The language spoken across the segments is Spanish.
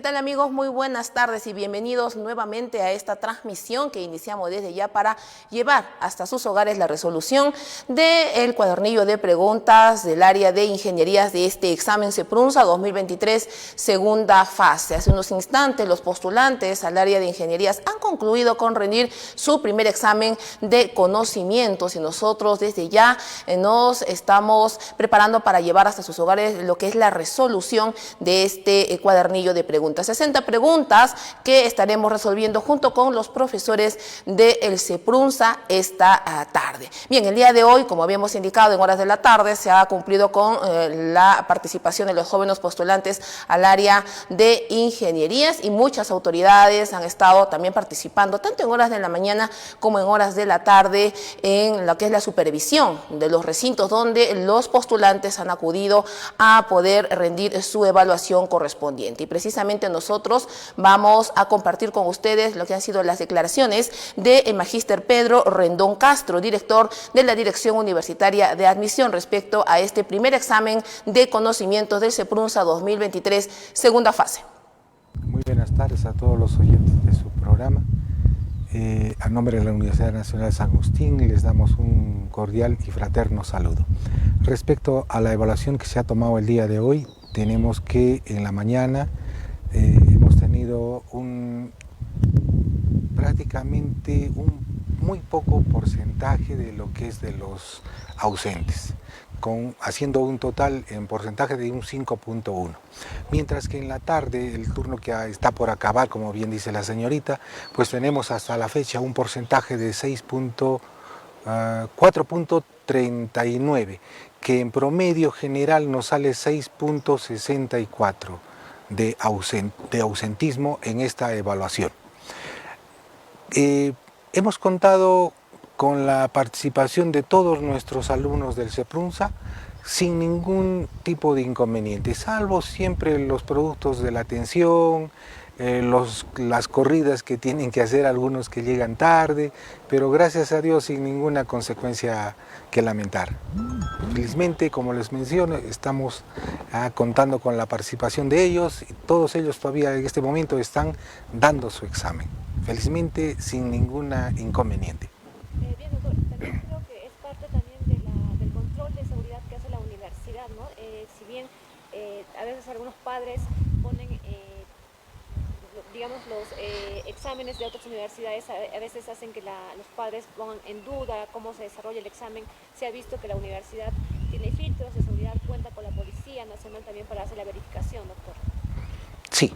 tal, amigos? Muy buenas tardes y bienvenidos nuevamente a esta transmisión que iniciamos desde ya para llevar hasta sus hogares la resolución del cuadernillo de preguntas del área de ingenierías de este examen CEPRUNZA 2023, segunda fase. Hace unos instantes los postulantes al área de ingenierías han concluido con rendir su primer examen de conocimientos y nosotros desde ya nos estamos preparando para llevar hasta sus hogares lo que es la resolución de este cuadernillo de preguntas. 60 preguntas que estaremos resolviendo junto con los profesores del CEPRUNZA esta tarde. Bien, el día de hoy, como habíamos indicado en horas de la tarde, se ha cumplido con la participación de los jóvenes postulantes al área de ingenierías y muchas autoridades han estado también participando, tanto en horas de la mañana como en horas de la tarde, en lo que es la supervisión de los recintos donde los postulantes han acudido a poder rendir su evaluación correspondiente. Y precisamente nosotros vamos a compartir con ustedes lo que han sido las declaraciones del magíster Pedro Rendón Castro, director de la Dirección Universitaria de Admisión, respecto a este primer examen de conocimientos del CEPRUNZA 2023, segunda fase. Muy buenas tardes a todos los oyentes de su programa. A nombre de la Universidad Nacional de San Agustín les damos un cordial y fraterno saludo. Respecto a la evaluación que se ha tomado el día de hoy, tenemos que en la mañana hemos tenido prácticamente un muy poco porcentaje de lo que es de los ausentes, haciendo un total en porcentaje de un 5.1. Mientras que en la tarde, el turno que está por acabar, como bien dice la señorita, pues tenemos hasta la fecha un porcentaje de 4.39, que en promedio general nos sale 6.64 de ausentismo en esta evaluación. Hemos contado con la participación de todos nuestros alumnos del CEPRUNZA sin ningún tipo de inconveniente, salvo siempre los productos de la atención, las corridas que tienen que hacer algunos que llegan tarde, pero gracias a Dios sin ninguna consecuencia que lamentar. Felizmente, como les menciono, estamos contando con la participación de ellos y todos ellos todavía en este momento están dando su examen, felizmente sin ningún inconveniente. Bien, doctor, también creo que es parte también del control de seguridad que hace la universidad, ¿no? Si bien a veces algunos padres ponen, digamos, los exámenes de otras universidades, a veces hacen que los padres pongan en duda cómo se desarrolla el examen. Se ha visto que la universidad tiene filtros de seguridad, cuenta con la Policía Nacional también para hacer la verificación, doctor. Sí.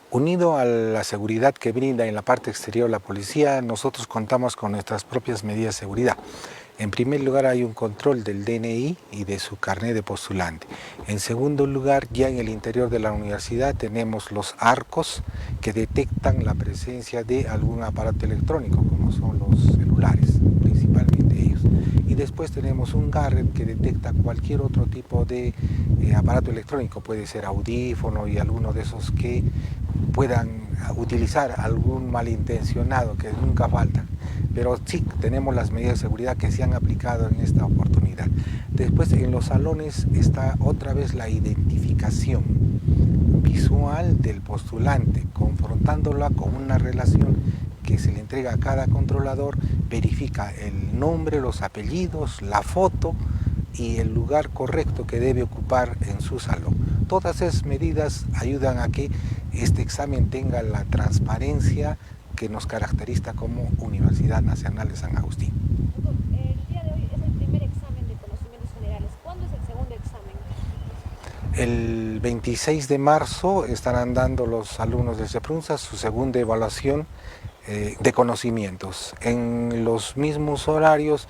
Unido a la seguridad que brinda en la parte exterior la policía, nosotros contamos con nuestras propias medidas de seguridad. En primer lugar hay un control del DNI y de su carnet de postulante. En segundo lugar, ya en el interior de la universidad tenemos los arcos que detectan la presencia de algún aparato electrónico, como son los celulares, principalmente ellos. Y después tenemos un garret que detecta cualquier otro tipo de aparato electrónico, puede ser audífono y alguno de esos que puedan utilizar algún malintencionado, que nunca falta. Pero sí, tenemos las medidas de seguridad que se han aplicado en esta oportunidad. Después, en los salones está otra vez la identificación visual del postulante, confrontándola con una relación que se le entrega a cada controlador, verifica el nombre, los apellidos, la foto y el lugar correcto que debe ocupar en su salón. Todas esas medidas ayudan a que este examen tenga la transparencia que nos caracteriza como Universidad Nacional de San Agustín. Doctor, el día de hoy es el primer examen de conocimientos generales. ¿Cuándo es el segundo examen? El 26 de marzo estarán dando los alumnos de CEPRUNZA su segunda evaluación de conocimientos. En los mismos horarios,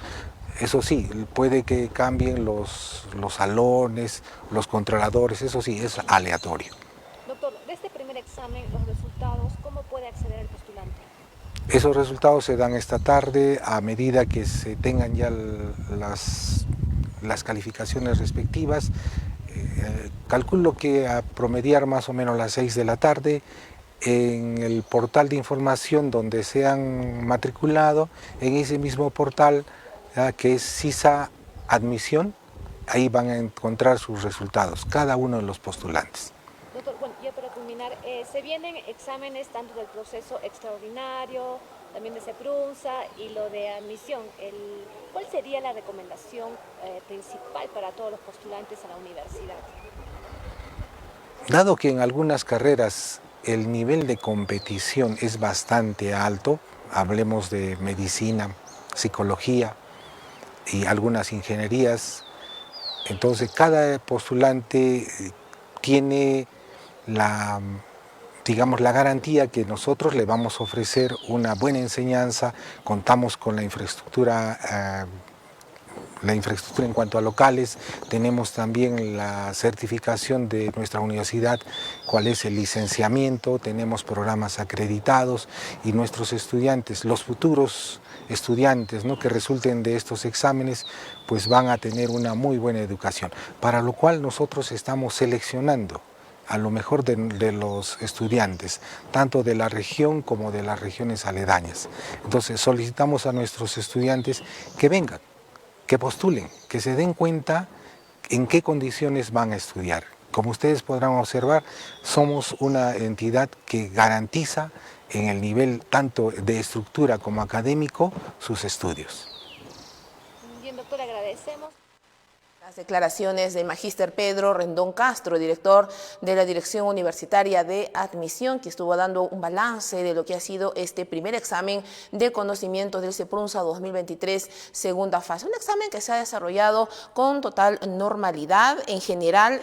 eso sí, puede que cambien los salones, los controladores, eso sí, es aleatorio. Doctor, de este primer examen, los resultados, ¿cómo puede acceder el postulante? Esos resultados se dan esta tarde a medida que se tengan ya las calificaciones respectivas. Calculo que a promediar más o menos las 6 de la tarde en el portal de información donde se han matriculado, en ese mismo portal que es CISA Admisión, ahí van a encontrar sus resultados, cada uno de los postulantes. Doctor, bueno, ya para culminar, Se vienen exámenes tanto del proceso extraordinario, también de CEPRUNSA y lo de admisión. ¿Cuál sería la recomendación principal para todos los postulantes a la universidad? Dado que en algunas carreras el nivel de competición es bastante alto, hablemos de medicina, psicología y algunas ingenierías, entonces cada postulante tiene la, digamos, la garantía que nosotros le vamos a ofrecer una buena enseñanza, contamos con la infraestructura en cuanto a locales, tenemos también la certificación de nuestra universidad, cuál es el licenciamiento, tenemos programas acreditados y nuestros estudiantes, los futuros estudiantes, ¿no?, que resulten de estos exámenes, pues van a tener una muy buena educación, para lo cual nosotros estamos seleccionando a lo mejor de los estudiantes, tanto de la región como de las regiones aledañas. Entonces solicitamos a nuestros estudiantes que vengan, que postulen, que se den cuenta en qué condiciones van a estudiar. Como ustedes podrán observar, somos una entidad que garantiza en el nivel tanto de estructura como académico sus estudios. Bien, doctor, agradecemos. Las declaraciones del magíster Pedro Rendón Castro, director de la Dirección Universitaria de Admisión, que estuvo dando un balance de lo que ha sido este primer examen de conocimientos del CEPRUNSA 2023, segunda fase. Un examen que se ha desarrollado con total normalidad. En general,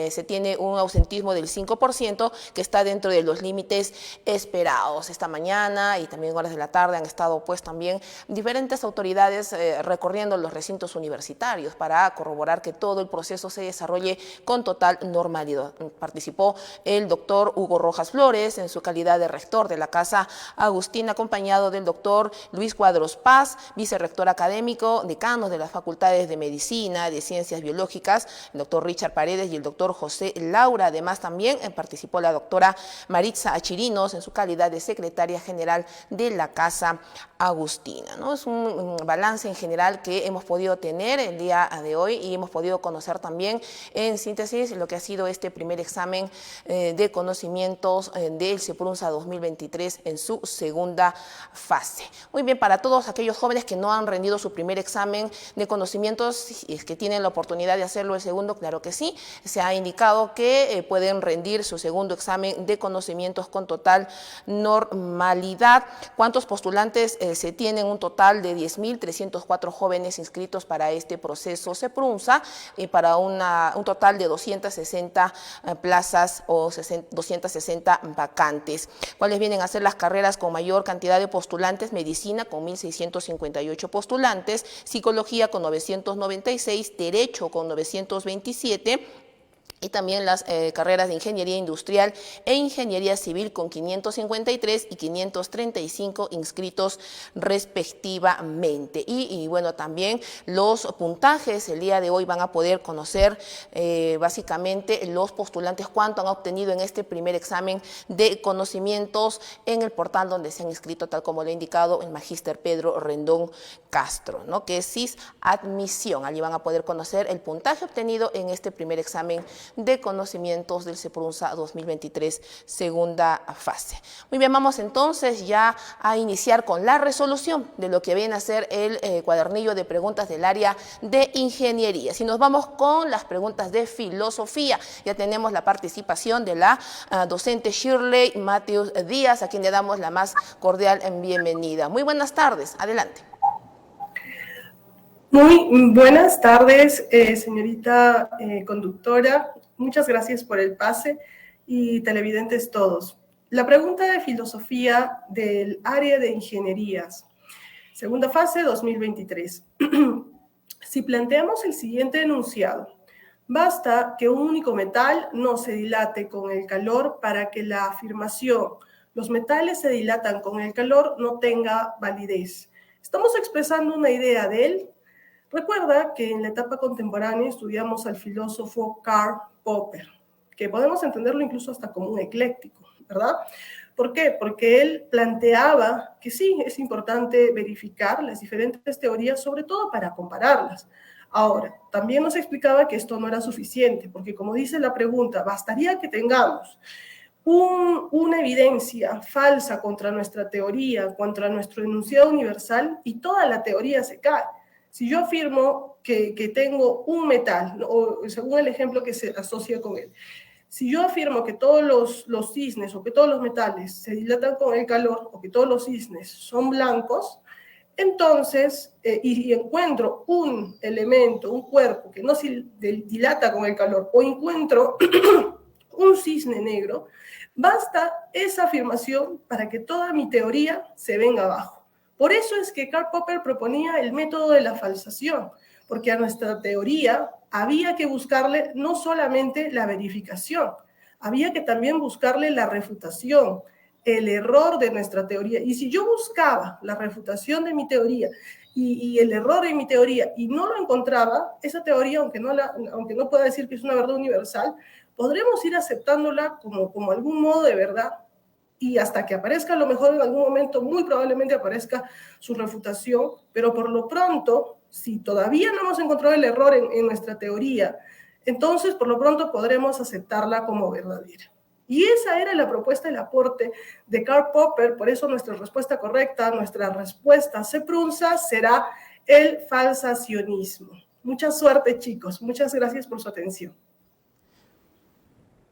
se tiene un ausentismo del 5%, que está dentro de los límites esperados. Esta mañana y también horas de la tarde han estado pues también diferentes autoridades recorriendo los recintos universitarios para corroborar que todo el proceso se desarrolle con total normalidad. Participó el doctor Hugo Rojas Flores en su calidad de rector de la Casa Agustina, acompañado del doctor Luis Cuadros Paz, vicerrector académico, decanos de las facultades de Medicina, de Ciencias Biológicas, el doctor Richard Paredes y el doctor José Laura. Además también participó la doctora Maritza Achirinos en su calidad de secretaria general de la Casa Agustina, ¿no? Es un balance en general que hemos podido tener el día de hoy y hemos podido conocer también en síntesis lo que ha sido este primer examen de conocimientos del CEPRUNSA 2023 en su segunda fase. Muy bien, para todos aquellos jóvenes que no han rendido su primer examen de conocimientos, si es que tienen la oportunidad de hacerlo el segundo, claro que sí, se ha indicado que pueden rendir su segundo examen de conocimientos con total normalidad. ¿Cuántos postulantes se tienen? Un total de 10.304 jóvenes inscritos para este proceso CEPRUNSA y para un total de 260 plazas o 260 vacantes. ¿Cuáles vienen a ser las carreras con mayor cantidad de postulantes? Medicina con 1.658 postulantes, Psicología con 996, Derecho con 927, y también las carreras de Ingeniería Industrial e Ingeniería Civil con 553 y 535 inscritos respectivamente. Y bueno, también los puntajes el día de hoy van a poder conocer básicamente los postulantes cuánto han obtenido en este primer examen de conocimientos en el portal donde se han inscrito, tal como lo ha indicado el magíster Pedro Rendón Castro, ¿no?, que es CIS Admisión. Allí van a poder conocer el puntaje obtenido en este primer examen de conocimientos del CEPRUNSA 2023, segunda fase. Muy bien, vamos entonces ya a iniciar con la resolución de lo que viene a ser el cuadernillo de preguntas del área de ingeniería. Si nos vamos con las preguntas de filosofía, ya tenemos la participación de la docente Shirley Matthews Díaz, a quien le damos la más cordial bienvenida. Muy buenas tardes, adelante. Muy buenas tardes, señorita conductora. Muchas gracias por el pase y televidentes todos. La pregunta de filosofía del área de ingenierías, segunda fase 2023. Si planteamos el siguiente enunciado, basta que un único metal no se dilate con el calor para que la afirmación "los metales se dilatan con el calor" no tenga validez. Estamos expresando una idea de él. Recuerda que en la etapa contemporánea estudiamos al filósofo Karl Popper, que podemos entenderlo incluso hasta como un ecléctico, ¿verdad? ¿Por qué? Porque él planteaba que sí, es importante verificar las diferentes teorías, sobre todo para compararlas. Ahora, también nos explicaba que esto no era suficiente, porque como dice la pregunta, bastaría que tengamos una evidencia falsa contra nuestra teoría, contra nuestro enunciado universal, y toda la teoría se cae. Si yo afirmo que tengo un metal, o según el ejemplo que se asocia con él, si yo afirmo que todos los cisnes o que todos los metales se dilatan con el calor, o que todos los cisnes son blancos, entonces, y encuentro un elemento, un cuerpo que no se dilata con el calor, o encuentro un cisne negro, basta esa afirmación para que toda mi teoría se venga abajo. Por eso es que Karl Popper proponía el método de la falsación, porque a nuestra teoría había que buscarle no solamente la verificación, había que también buscarle la refutación, el error de nuestra teoría. Y si yo buscaba la refutación de mi teoría y el error de mi teoría y no lo encontraba, esa teoría, aunque no pueda decir que es una verdad universal, podremos ir aceptándola como algún modo de verdad, y hasta que aparezca, a lo mejor en algún momento, muy probablemente aparezca su refutación, pero por lo pronto, si todavía no hemos encontrado el error en nuestra teoría, entonces por lo pronto podremos aceptarla como verdadera. Y esa era la propuesta, el aporte de Karl Popper. Por eso nuestra respuesta correcta, nuestra respuesta CEPRUNSA, será el falsacionismo. Mucha suerte, chicos. Muchas gracias por su atención.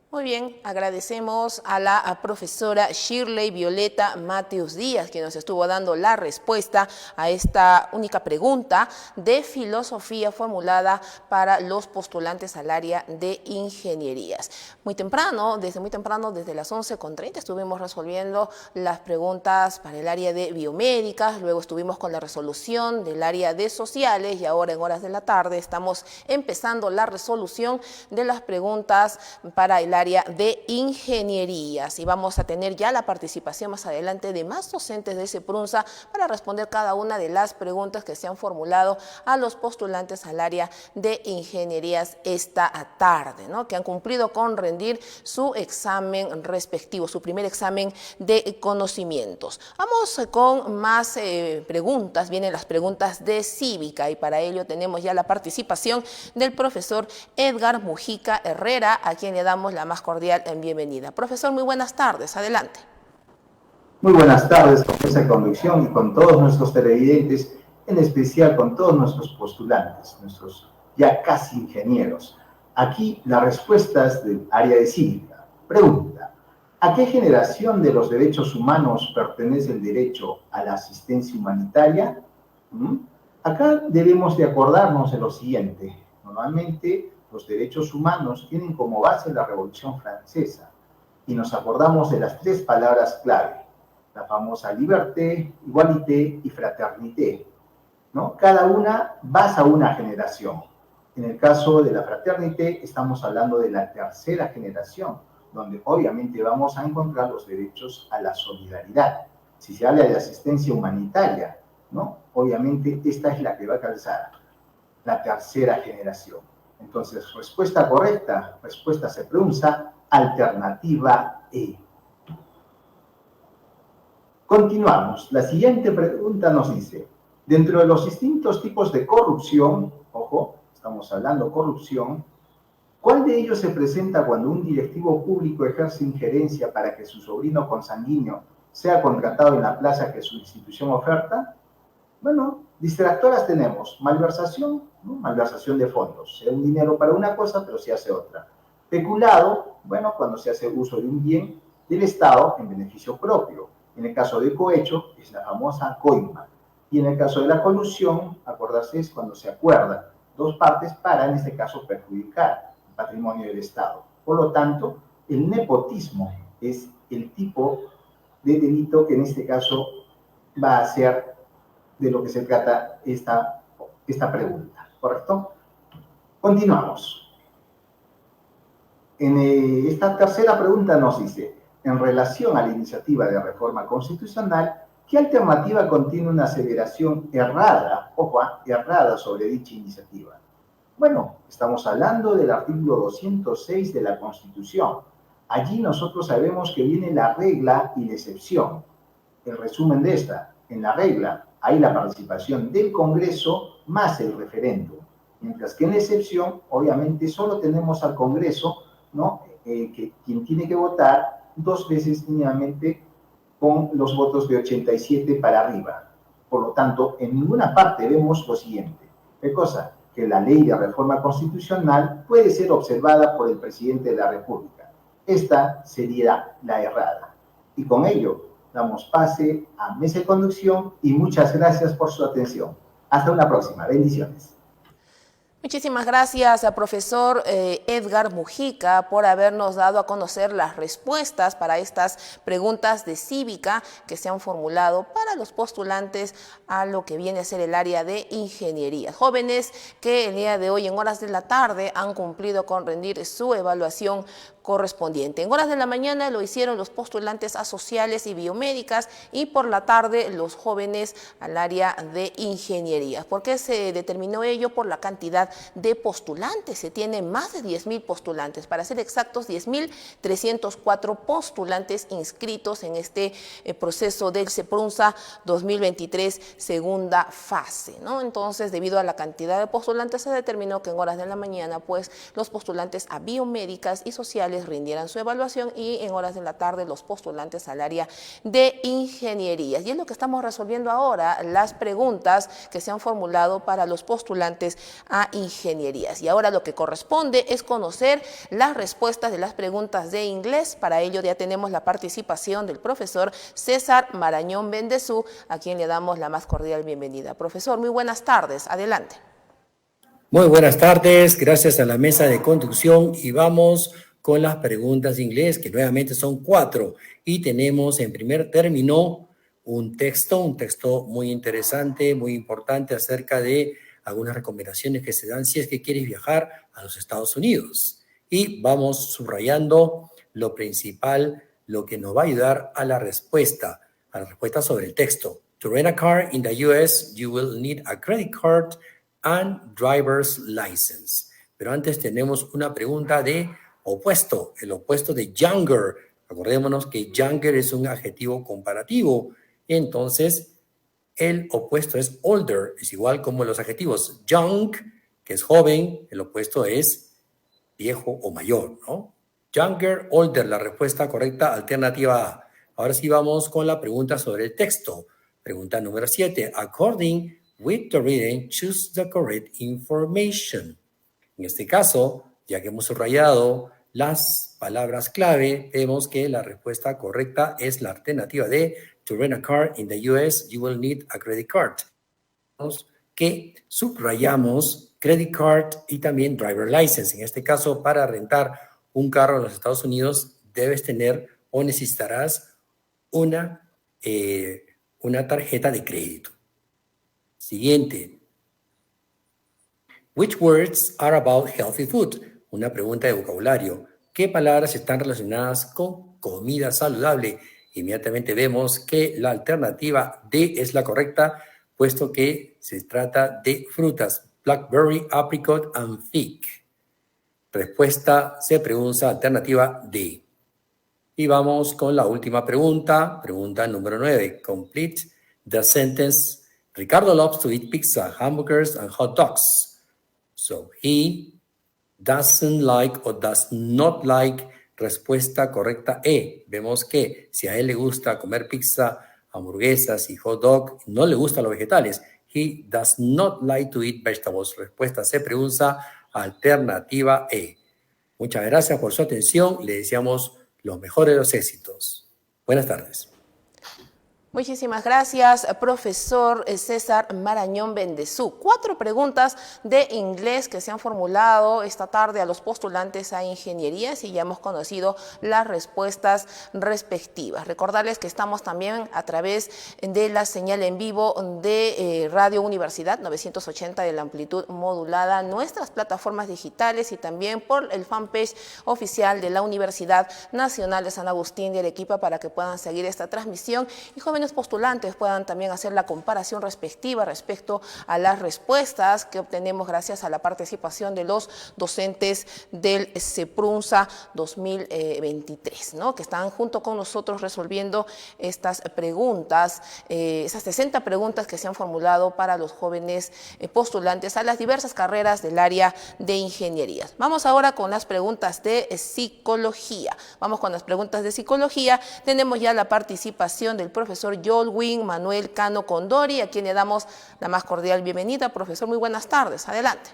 Muy bien, agradecemos a la profesora Shirley Violeta Mateus Díaz, que nos estuvo dando la respuesta a esta única pregunta de filosofía formulada para los postulantes al área de ingenierías. Muy temprano, desde las 11:30, estuvimos resolviendo las preguntas para el área de biomédicas, luego estuvimos con la resolución del área de sociales, y ahora en horas de la tarde estamos empezando la resolución de las preguntas para el área de ingenierías, y vamos a tener ya la participación más adelante de más docentes de CEPRUNSA para responder cada una de las preguntas que se han formulado a los postulantes al área de ingenierías esta tarde, ¿no? Que han cumplido con rendir su examen respectivo, su primer examen de conocimientos. Vamos con más preguntas. Vienen las preguntas de cívica, y para ello tenemos ya la participación del profesor Edgar Mujica Herrera, a quien le damos la más cordial bienvenida. Profesor, muy buenas tardes. Adelante. Muy buenas tardes, con esa convicción y con todos nuestros televidentes, en especial con todos nuestros postulantes, nuestros ya casi ingenieros. Aquí las respuestas del área de cívica. Pregunta: ¿a qué generación de los derechos humanos pertenece el derecho a la asistencia humanitaria? Acá debemos de acordarnos de lo siguiente. Normalmente los derechos humanos tienen como base la Revolución Francesa, y nos acordamos de las tres palabras clave, la famosa liberté, igualité y fraternité, ¿no? Cada una basa una generación. En el caso de la fraternité estamos hablando de la tercera generación, donde obviamente vamos a encontrar los derechos a la solidaridad. Si se habla de asistencia humanitaria, ¿no? Obviamente esta es la que va a calzar, la tercera generación. Entonces, respuesta correcta, respuesta CEPRUNSA, alternativa E. Continuamos. La siguiente pregunta nos dice: dentro de los distintos tipos de corrupción, ojo, estamos hablando corrupción, ¿cuál de ellos se presenta cuando un directivo público ejerce injerencia para que su sobrino consanguíneo sea contratado en la plaza que su institución oferta? Bueno, distractoras tenemos: malversación, ¿no? Malversación de fondos. Se da un dinero para una cosa, pero se hace otra. Peculado, bueno, cuando se hace uso de un bien del Estado en beneficio propio. En el caso de cohecho, es la famosa coima. Y en el caso de la colusión, acordarse, es cuando se acuerdan dos partes para, en este caso, perjudicar el patrimonio del Estado. Por lo tanto, el nepotismo es el tipo de delito que en este caso va a ser de lo que se trata esta pregunta, ¿correcto? Continuamos. En esta tercera pregunta nos dice: en relación a la iniciativa de reforma constitucional, ¿qué alternativa contiene una aseveración errada, ojo, errada sobre dicha iniciativa? Bueno, estamos hablando del artículo 206 de la Constitución. Allí nosotros sabemos que viene la regla y la excepción. El resumen de esta: en la regla hay la participación del Congreso más el referéndum, mientras que en la excepción, obviamente, solo tenemos al Congreso, ¿no? Quien tiene que votar 2 veces mínimamente con los votos de 87 para arriba. Por lo tanto, en ninguna parte vemos lo siguiente. ¿Qué cosa? Que la ley de reforma constitucional puede ser observada por el presidente de la República. Esta sería la errada. Y con ello damos pase a mesa de conducción y muchas gracias por su atención. Hasta una próxima. Bendiciones. Muchísimas gracias a profesor Edgar Mujica por habernos dado a conocer las respuestas para estas preguntas de cívica que se han formulado para los postulantes a lo que viene a ser el área de ingeniería. Jóvenes que el día de hoy en horas de la tarde han cumplido con rendir su evaluación correspondiente. En horas de la mañana lo hicieron los postulantes a sociales y biomédicas y por la tarde los jóvenes al área de ingeniería. ¿Por qué se determinó ello? Por la cantidad de postulantes. Se tienen más de 10.000 postulantes, para ser exactos 10.304 postulantes inscritos en este proceso del CEPRUNSA 2023 segunda fase, ¿no? Entonces, debido a la cantidad de postulantes, se determinó que en horas de la mañana pues los postulantes a biomédicas y sociales rindieran su evaluación y en horas de la tarde los postulantes al área de ingenierías. Y es lo que estamos resolviendo ahora, las preguntas que se han formulado para los postulantes a ingenierías. Y ahora lo que corresponde es conocer las respuestas de las preguntas de inglés. Para ello ya tenemos la participación del profesor César Marañón Bendezú, a quien le damos la más cordial bienvenida. Profesor, muy buenas tardes. Adelante. Muy buenas tardes. Gracias a la mesa de conducción y vamos con las preguntas de inglés, que nuevamente son 4. Y tenemos en primer término un texto muy interesante, muy importante acerca de algunas recomendaciones que se dan si es que quieres viajar a los Estados Unidos. Y vamos subrayando lo principal, lo que nos va a ayudar a la respuesta sobre el texto. To rent a car in the US, you will need a credit card and driver's license. Pero antes tenemos una pregunta de opuesto, el opuesto de younger. Acordémonos que younger es un adjetivo comparativo. Entonces, el opuesto es older, es igual como los adjetivos young, que es joven, el opuesto es viejo o mayor, ¿no? Younger, older, la respuesta correcta, alternativa A. Ahora sí vamos con la pregunta sobre el texto. Pregunta número 7. According with the reading, choose the correct information. En este caso, ya que hemos subrayado las palabras clave, vemos que la respuesta correcta es la alternativa D. To rent a car in the US, you will need a credit card. Que subrayamos credit card y también driver license. En este caso, para rentar un carro en los Estados Unidos, debes tener o necesitarás una tarjeta de crédito. Siguiente. Which words are about healthy food? Una pregunta de vocabulario. ¿Qué palabras están relacionadas con comida saludable? Inmediatamente vemos que la alternativa D es la correcta, puesto que se trata de frutas. Blackberry, apricot and fig. Respuesta se pronuncia alternativa D. Y vamos con la última pregunta, pregunta número 9. Complete the sentence. Ricardo loves to eat pizza, hamburgers and hot dogs. So he doesn't like or does not like. Respuesta correcta E. Vemos que si a él le gusta comer pizza, hamburguesas y hot dog, no le gustan los vegetales. He does not like to eat vegetables. Respuesta se pronuncia alternativa E. Muchas gracias por su atención. Le deseamos los mejores de los éxitos. Buenas tardes. Muchísimas gracias, profesor César Marañón Bendezú. 4 preguntas de inglés que se han formulado esta tarde a los postulantes a ingenierías y ya hemos conocido las respuestas respectivas. Recordarles que estamos también a través de la señal en vivo de Radio Universidad 980 de la amplitud modulada, nuestras plataformas digitales y también por el fanpage oficial de la Universidad Nacional de San Agustín de Arequipa para que puedan seguir esta transmisión. Y jóvenes, jóvenes postulantes puedan también hacer la comparación respectiva respecto a las respuestas que obtenemos gracias a la participación de los docentes del CEPRUNSA 2023, ¿no? Que están junto con nosotros resolviendo estas preguntas, esas 60 preguntas que se han formulado para los jóvenes postulantes a las diversas carreras del área de ingeniería. Vamos ahora con las preguntas de psicología. Vamos con las preguntas de psicología. Tenemos ya la participación del profesor Yolwin Manuel Cano Condori, a quien le damos la más cordial bienvenida. Profesor, muy buenas tardes. Adelante.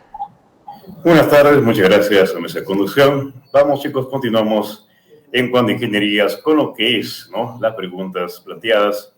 Buenas tardes, muchas gracias a nuestra conducción. Vamos, chicos, continuamos en cuanto a ingenierías con lo que es, ¿no?, las preguntas planteadas.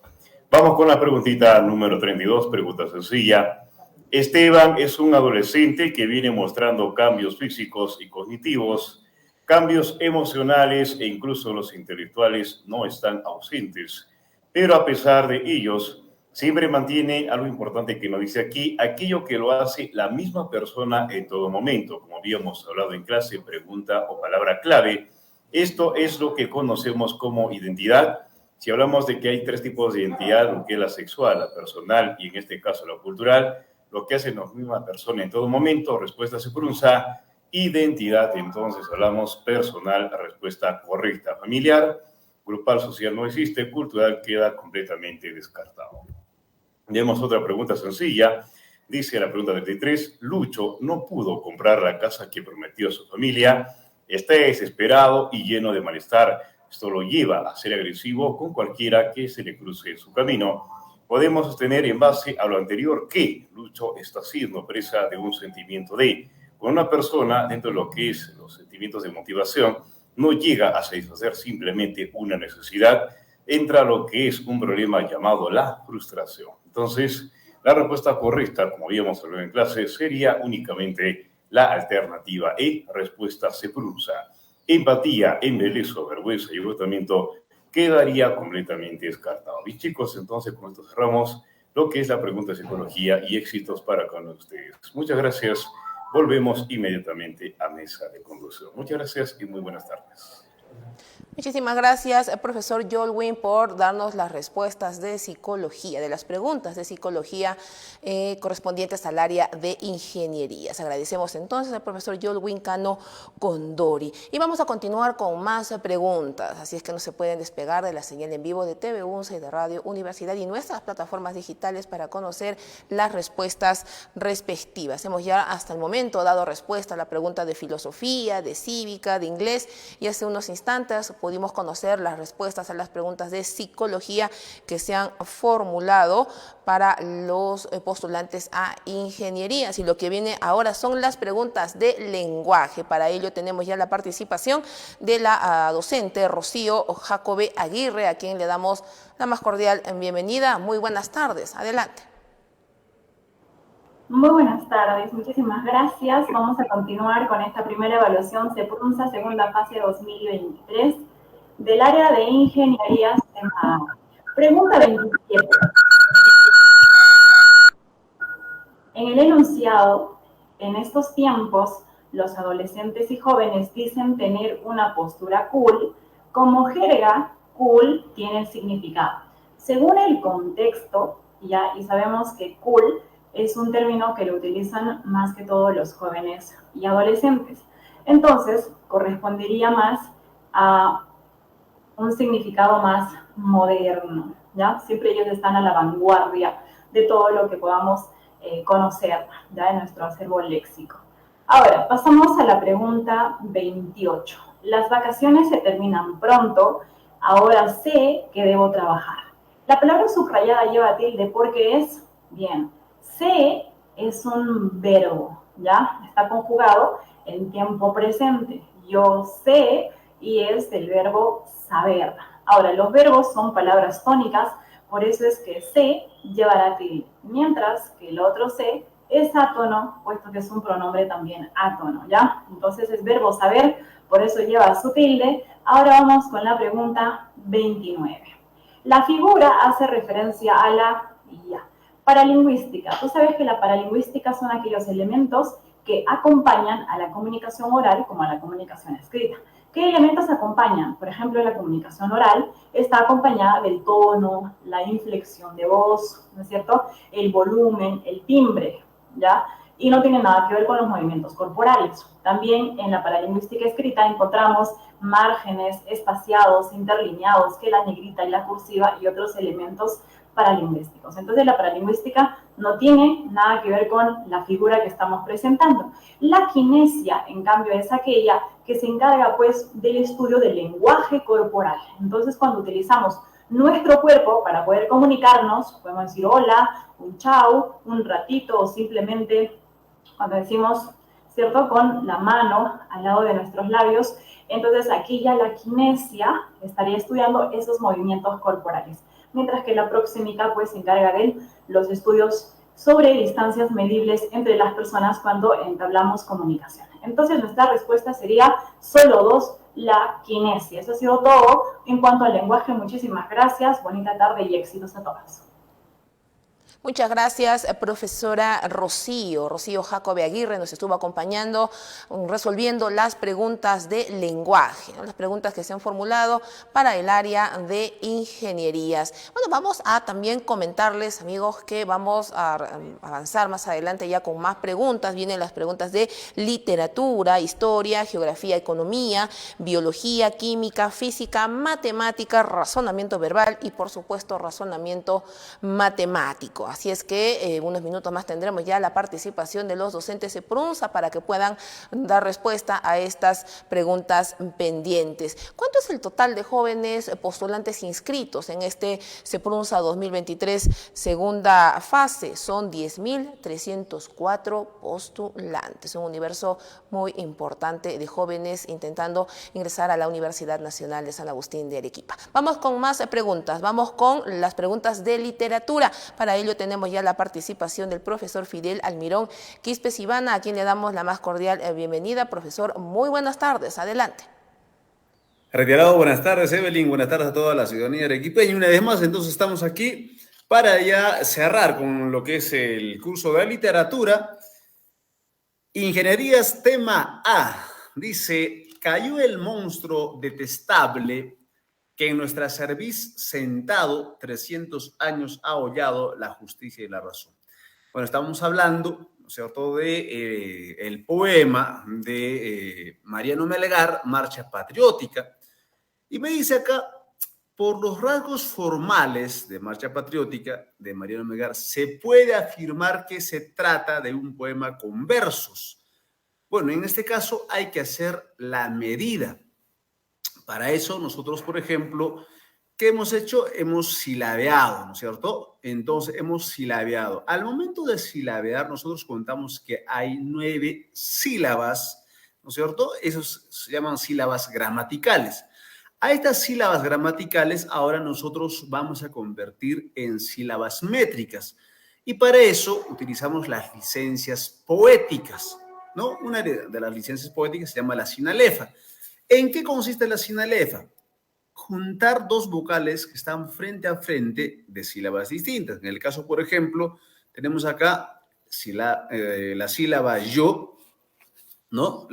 Vamos con la preguntita número 32, pregunta sencilla. Esteban es un adolescente que viene mostrando cambios físicos y cognitivos, cambios emocionales e incluso los intelectuales no están ausentes, pero a pesar de ellos, siempre mantiene algo importante que nos dice aquí, aquello que lo hace la misma persona en todo momento, como habíamos hablado en clase, pregunta o palabra clave. Esto es lo que conocemos como identidad. Si hablamos de que hay tres tipos de identidad, lo que es la sexual, la personal y en este caso la cultural, lo que hace la misma persona en todo momento, respuesta CEPRUNSA. Identidad, entonces hablamos personal, respuesta correcta. Familiar, grupal, social no existe, cultural queda completamente descartado. Tenemos otra pregunta sencilla. Dice la pregunta 33, Lucho no pudo comprar la casa que prometió a su familia, está desesperado y lleno de malestar. Esto lo lleva a ser agresivo con cualquiera que se le cruce en su camino. Podemos sostener en base a lo anterior que Lucho está siendo presa de un sentimiento de, con una persona dentro de lo que es los sentimientos de motivación, no llega a satisfacer simplemente una necesidad, entra lo que es un problema llamado la frustración. Entonces, la respuesta correcta, como habíamos hablado en clase, sería únicamente la alternativa E, respuesta CEPRUNSA. Empatía, embelezo, vergüenza y agotamiento quedaría completamente descartado. Y chicos, entonces con esto cerramos lo que es la pregunta de psicología y éxitos para con ustedes. Muchas gracias. Volvemos inmediatamente a mesa de conducción. Muchas gracias y muy buenas tardes. Muchísimas gracias, profesor Yolwin, por darnos las respuestas de psicología, de las preguntas de psicología correspondientes al área de ingenierías. Agradecemos entonces al profesor Yolwin Cano Condori. Y vamos a continuar con más preguntas, así es que no se pueden despegar de la señal en vivo de TV UNSA y de Radio Universidad y nuestras plataformas digitales para conocer las respuestas respectivas. Hemos ya hasta el momento dado respuesta a la pregunta de filosofía, de cívica, de inglés, y hace unos instantes pudimos conocer las respuestas a las preguntas de psicología que se han formulado para los postulantes a ingenierías. Y lo que viene ahora son las preguntas de lenguaje. Para ello tenemos ya la participación de la docente Rocío Jacobe Aguirre, a quien le damos la más cordial bienvenida. Muy buenas tardes. Adelante. Muy buenas tardes, muchísimas gracias. Vamos a continuar con esta primera evaluación CEPRUNSA, segunda fase 2023, del área de ingenierías en ADA. Pregunta 27. En el enunciado, en estos tiempos, los adolescentes y jóvenes dicen tener una postura cool. Como jerga, cool tiene el significado. Según el contexto, y sabemos que cool es un término que lo utilizan más que todos los jóvenes y adolescentes. Entonces, correspondería más a un significado más moderno, ¿ya? Siempre ellos están a la vanguardia de todo lo que podamos conocer, ¿ya?, de nuestro acervo léxico. Ahora, pasamos a la pregunta 28. Las vacaciones se terminan pronto, ahora sé que debo trabajar. La palabra subrayada lleva tilde porque es, bien, sé es un verbo, ¿ya? Está conjugado en tiempo presente. Yo sé y es del verbo saber. Ahora, los verbos son palabras tónicas, por eso es que sé llevará tilde, mientras que el otro sé es átono, puesto que es un pronombre también átono, ¿ya? Entonces es verbo saber, por eso lleva su tilde. Ahora vamos con la pregunta 29. La figura hace referencia a la IA. Paralingüística. Tú sabes que la paralingüística son aquellos elementos que acompañan a la comunicación oral como a la comunicación escrita. ¿Qué elementos acompañan? Por ejemplo, la comunicación oral está acompañada del tono, la inflexión de voz, ¿no es cierto? El volumen, el timbre, ¿ya? Y no tiene nada que ver con los movimientos corporales. También en la paralingüística escrita encontramos márgenes espaciados, interlineados, que la negrita y la cursiva y otros elementos paralingüísticos. Entonces la paralingüística no tiene nada que ver con la figura que estamos presentando. La kinesia, en cambio, es aquella que se encarga pues del estudio del lenguaje corporal. Entonces cuando utilizamos nuestro cuerpo para poder comunicarnos, podemos decir hola, un chau, un ratito o simplemente cuando decimos, ¿cierto?, con la mano al lado de nuestros labios. Entonces aquí ya la kinesia estaría estudiando esos movimientos corporales, mientras que la proxémica pues se encarga de los estudios sobre distancias medibles entre las personas cuando entablamos comunicación. Entonces nuestra respuesta sería solo 2, la kinesia. Eso ha sido todo en cuanto al lenguaje. Muchísimas gracias, bonita tarde y éxitos a todas. Muchas gracias, profesora Rocío. Rocío Jacobe Aguirre nos estuvo acompañando, resolviendo las preguntas de lenguaje, ¿no? Las preguntas que se han formulado para el área de ingenierías. Bueno, vamos a también comentarles, amigos, que vamos a avanzar más adelante ya con más preguntas. Vienen las preguntas de literatura, historia, geografía, economía, biología, química, física, matemática, razonamiento verbal y, por supuesto, razonamiento matemático. Así es que unos minutos más tendremos ya la participación de los docentes de PRUNSA para que puedan dar respuesta a estas preguntas pendientes. ¿Cuánto es el total de jóvenes postulantes inscritos en este CEPRUNSA 2023 segunda fase? Son 10.304 postulantes, un universo muy importante de jóvenes intentando ingresar a la Universidad Nacional de San Agustín de Arequipa. Vamos con más preguntas, vamos con las preguntas de literatura. Para ello tenemos ya la participación del profesor Fidel Almirón Quispe Ivana, a quien le damos la más cordial bienvenida. Profesor, muy buenas tardes, adelante. Retirado, buenas tardes, Evelyn, buenas tardes a toda la ciudadanía arequipeña. Y una vez más, entonces estamos aquí para ya cerrar con lo que es el curso de literatura. Ingenierías, tema A. Dice, cayó el monstruo detestable que en nuestra cerviz sentado 300 años ha hollado la justicia y la razón. Bueno, estamos hablando, ¿no es cierto?, de el poema de Mariano Melgar, Marcha Patriótica. Y me dice acá, por los rasgos formales de Marcha Patriótica de Mariano Melgar, se puede afirmar que se trata de un poema con versos. Bueno, en este caso hay que hacer la medida. Para eso nosotros, por ejemplo, ¿qué hemos hecho? Hemos silabeado, ¿no es cierto? Entonces, hemos silabeado. Al momento de silabear, nosotros contamos que hay 9 sílabas, ¿no es cierto? Esos se llaman sílabas gramaticales. A estas sílabas gramaticales ahora nosotros vamos a convertir en sílabas métricas. Y para eso utilizamos las licencias poéticas, ¿no? Una de las licencias poéticas se llama la sinalefa. ¿En qué consiste la sinalefa? Juntar 2 vocales que están frente a frente de sílabas distintas. En el caso, por ejemplo, tenemos acá la sílaba yo, ¿no?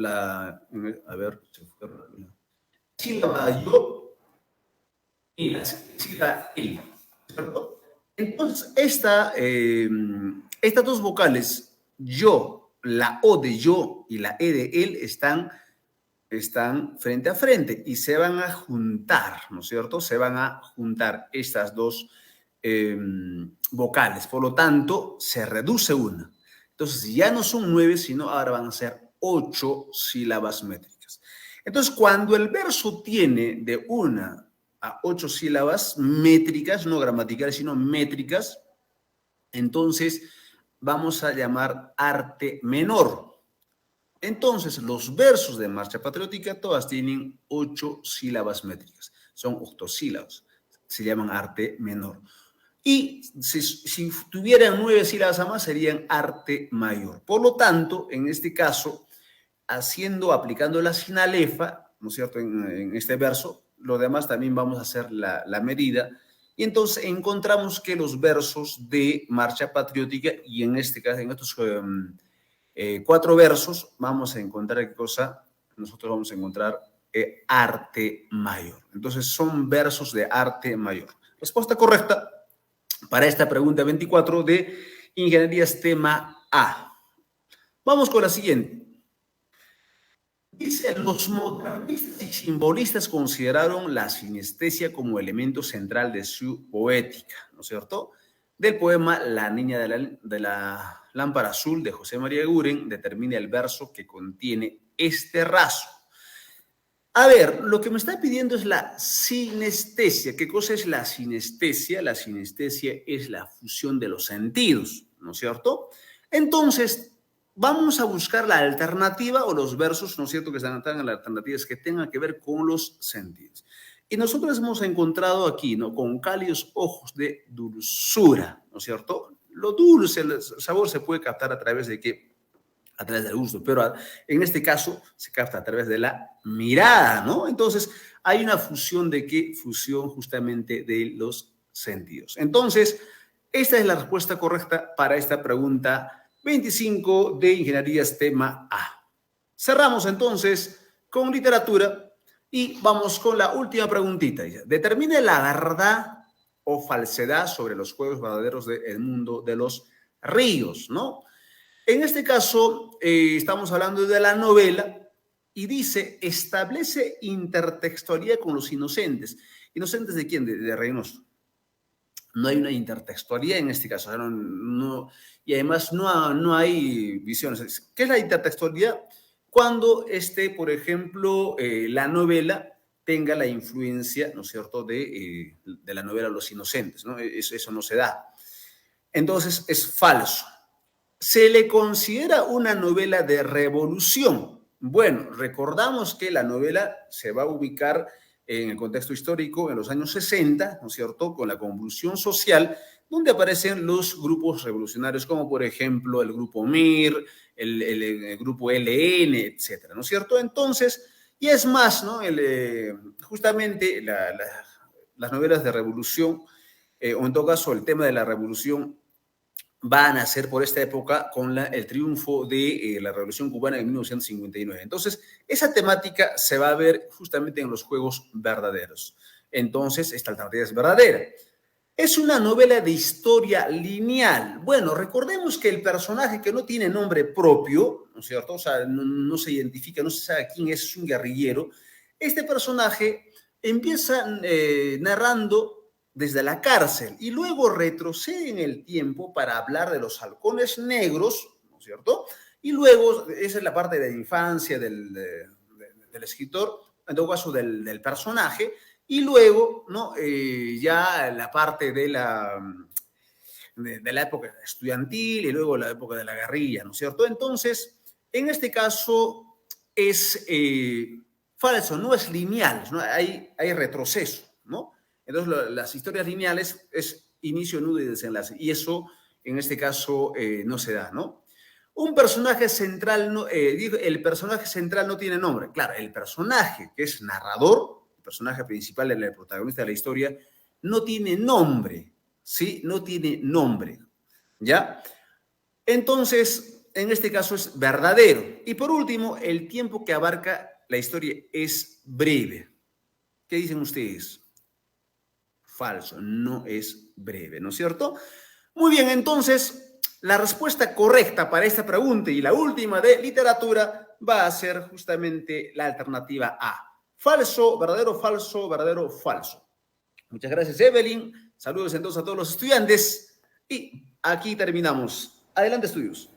Sílaba yo y la sílaba él, ¿cierto? Entonces, estas 2 vocales, yo, la O de yo y la E de él, están frente a frente y se van a juntar, ¿no es cierto? Se van a juntar estas 2 vocales. Por lo tanto, se reduce una. Entonces, ya no son 9, sino ahora van a ser 8 sílabas métricas. Entonces, cuando el verso tiene de 1 a 8 sílabas métricas, no gramaticales, sino métricas, entonces vamos a llamar arte menor. Entonces, los versos de Marcha Patriótica todas tienen 8 sílabas métricas. Son octosílabos. Se llaman arte menor. Y si tuvieran 9 sílabas a más, serían arte mayor. Por lo tanto, en este caso, aplicando la sinalefa, ¿no es cierto?, en este verso, lo demás también vamos a hacer la medida. Y entonces encontramos que los versos de Marcha Patriótica, y en este caso, en estos 4 versos, vamos a encontrar qué cosa. Nosotros vamos a encontrar arte mayor. Entonces son versos de arte mayor. Respuesta correcta para esta pregunta 24 de Ingenierías tema A. Vamos con la siguiente. Dice, los modernistas y simbolistas consideraron la sinestesia como elemento central de su poética, ¿no es cierto? Del poema La niña de la lámpara azul de José María Eguren determina el verso que contiene este raso. A ver, lo que me está pidiendo es la sinestesia. ¿Qué cosa es la sinestesia? La sinestesia es la fusión de los sentidos, ¿no es cierto? Entonces, vamos a buscar la alternativa o los versos, ¿no es cierto?, que están en las alternativas que tengan que ver con los sentidos. Y nosotros hemos encontrado aquí, ¿no?, con cálidos ojos de dulzura, ¿no es cierto? Lo dulce, el sabor se puede captar a través de qué? A través del gusto, pero en este caso se capta a través de la mirada, ¿no? Entonces, hay una fusión de qué? Fusión justamente de los sentidos. Entonces, esta es la respuesta correcta para esta pregunta 25 de Ingenierías tema A. Cerramos entonces con literatura y vamos con la última preguntita. Determine la verdad o falsedad sobre los juegos verdaderos del mundo de los ríos, ¿no? En este caso, estamos hablando de la novela y dice, establece intertextualidad con los inocentes. ¿Inocentes de quién? De Reynoso. No hay una intertextualidad en este caso. Y además no hay visiones. ¿Qué es la intertextualidad? Cuando por ejemplo, la novela tenga la influencia, ¿no es cierto?, de la novela Los Inocentes, ¿no? Eso no se da. Entonces, es falso. ¿Se le considera una novela de revolución? Bueno, recordamos que la novela se va a ubicar en el contexto histórico en los años 60, ¿no es cierto?, con la convulsión social, donde aparecen los grupos revolucionarios, como por ejemplo el grupo MIR, el grupo LN, etcétera, ¿no es cierto? Entonces, y es más, ¿no? Justamente las novelas de revolución, o en todo caso el tema de la revolución, van a ser por esta época con el triunfo de la Revolución Cubana en 1959. Entonces, esa temática se va a ver justamente en los juegos verdaderos. Entonces, esta alternativa es verdadera. Es una novela de historia lineal. Bueno, recordemos que el personaje que no tiene nombre propio, ¿no es cierto? O sea, no se identifica, no se sabe quién es un guerrillero. Este personaje empieza narrando desde la cárcel y luego retrocede en el tiempo para hablar de los halcones negros, ¿no es cierto? Y luego, esa es la parte de la infancia del escritor, en todo caso del personaje, y luego, ¿no? Ya la parte de la época estudiantil y luego la época de la guerrilla, ¿no es cierto? Entonces, en este caso es falso, no es lineal, ¿no? Hay retroceso, ¿no? Entonces, las historias lineales es inicio, nudo y desenlace. Y eso, en este caso, no se da, ¿no? Un personaje central, el personaje central no tiene nombre. Claro, el personaje que es narrador, el personaje principal, el protagonista de la historia, no tiene nombre, ¿sí? No tiene nombre, ¿ya? Entonces, en este caso es verdadero. Y por último, el tiempo que abarca la historia es breve. ¿Qué dicen ustedes? Falso, no es breve, ¿no es cierto? Muy bien, entonces, la respuesta correcta para esta pregunta y la última de literatura va a ser justamente la alternativa A. Falso, verdadero, falso, verdadero, falso. Muchas gracias, Evelyn. Saludos entonces a todos los estudiantes. Y aquí terminamos. Adelante, estudios.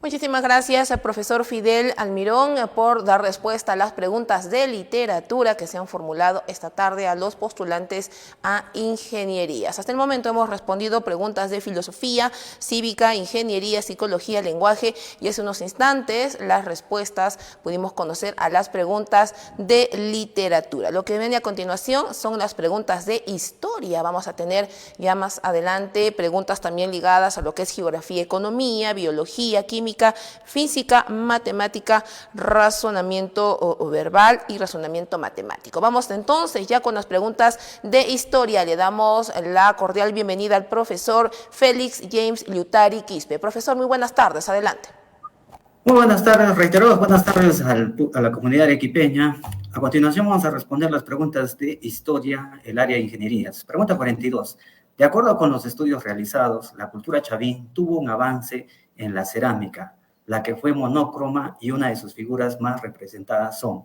Muchísimas gracias al profesor Fidel Almirón por dar respuesta a las preguntas de literatura que se han formulado esta tarde a los postulantes a ingenierías. Hasta el momento hemos respondido preguntas de filosofía, cívica, ingeniería, psicología, lenguaje y hace unos instantes las respuestas pudimos conocer a las preguntas de literatura. Lo que viene a continuación son las preguntas de historia. Vamos a tener ya más adelante preguntas también ligadas a lo que es geografía, economía, biología, química, física, matemática, razonamiento verbal y razonamiento matemático. Vamos entonces ya con las preguntas de historia. Le damos la cordial bienvenida al profesor Félix James Liutari Quispe. Profesor, muy buenas tardes. Adelante. Muy buenas tardes, reiteradas buenas tardes a la comunidad arequipeña. A continuación vamos a responder las preguntas de historia, el área de ingenierías. Pregunta 42. De acuerdo con los estudios realizados, la cultura chavín tuvo un avance en la cerámica, la que fue monócroma y una de sus figuras más representadas son.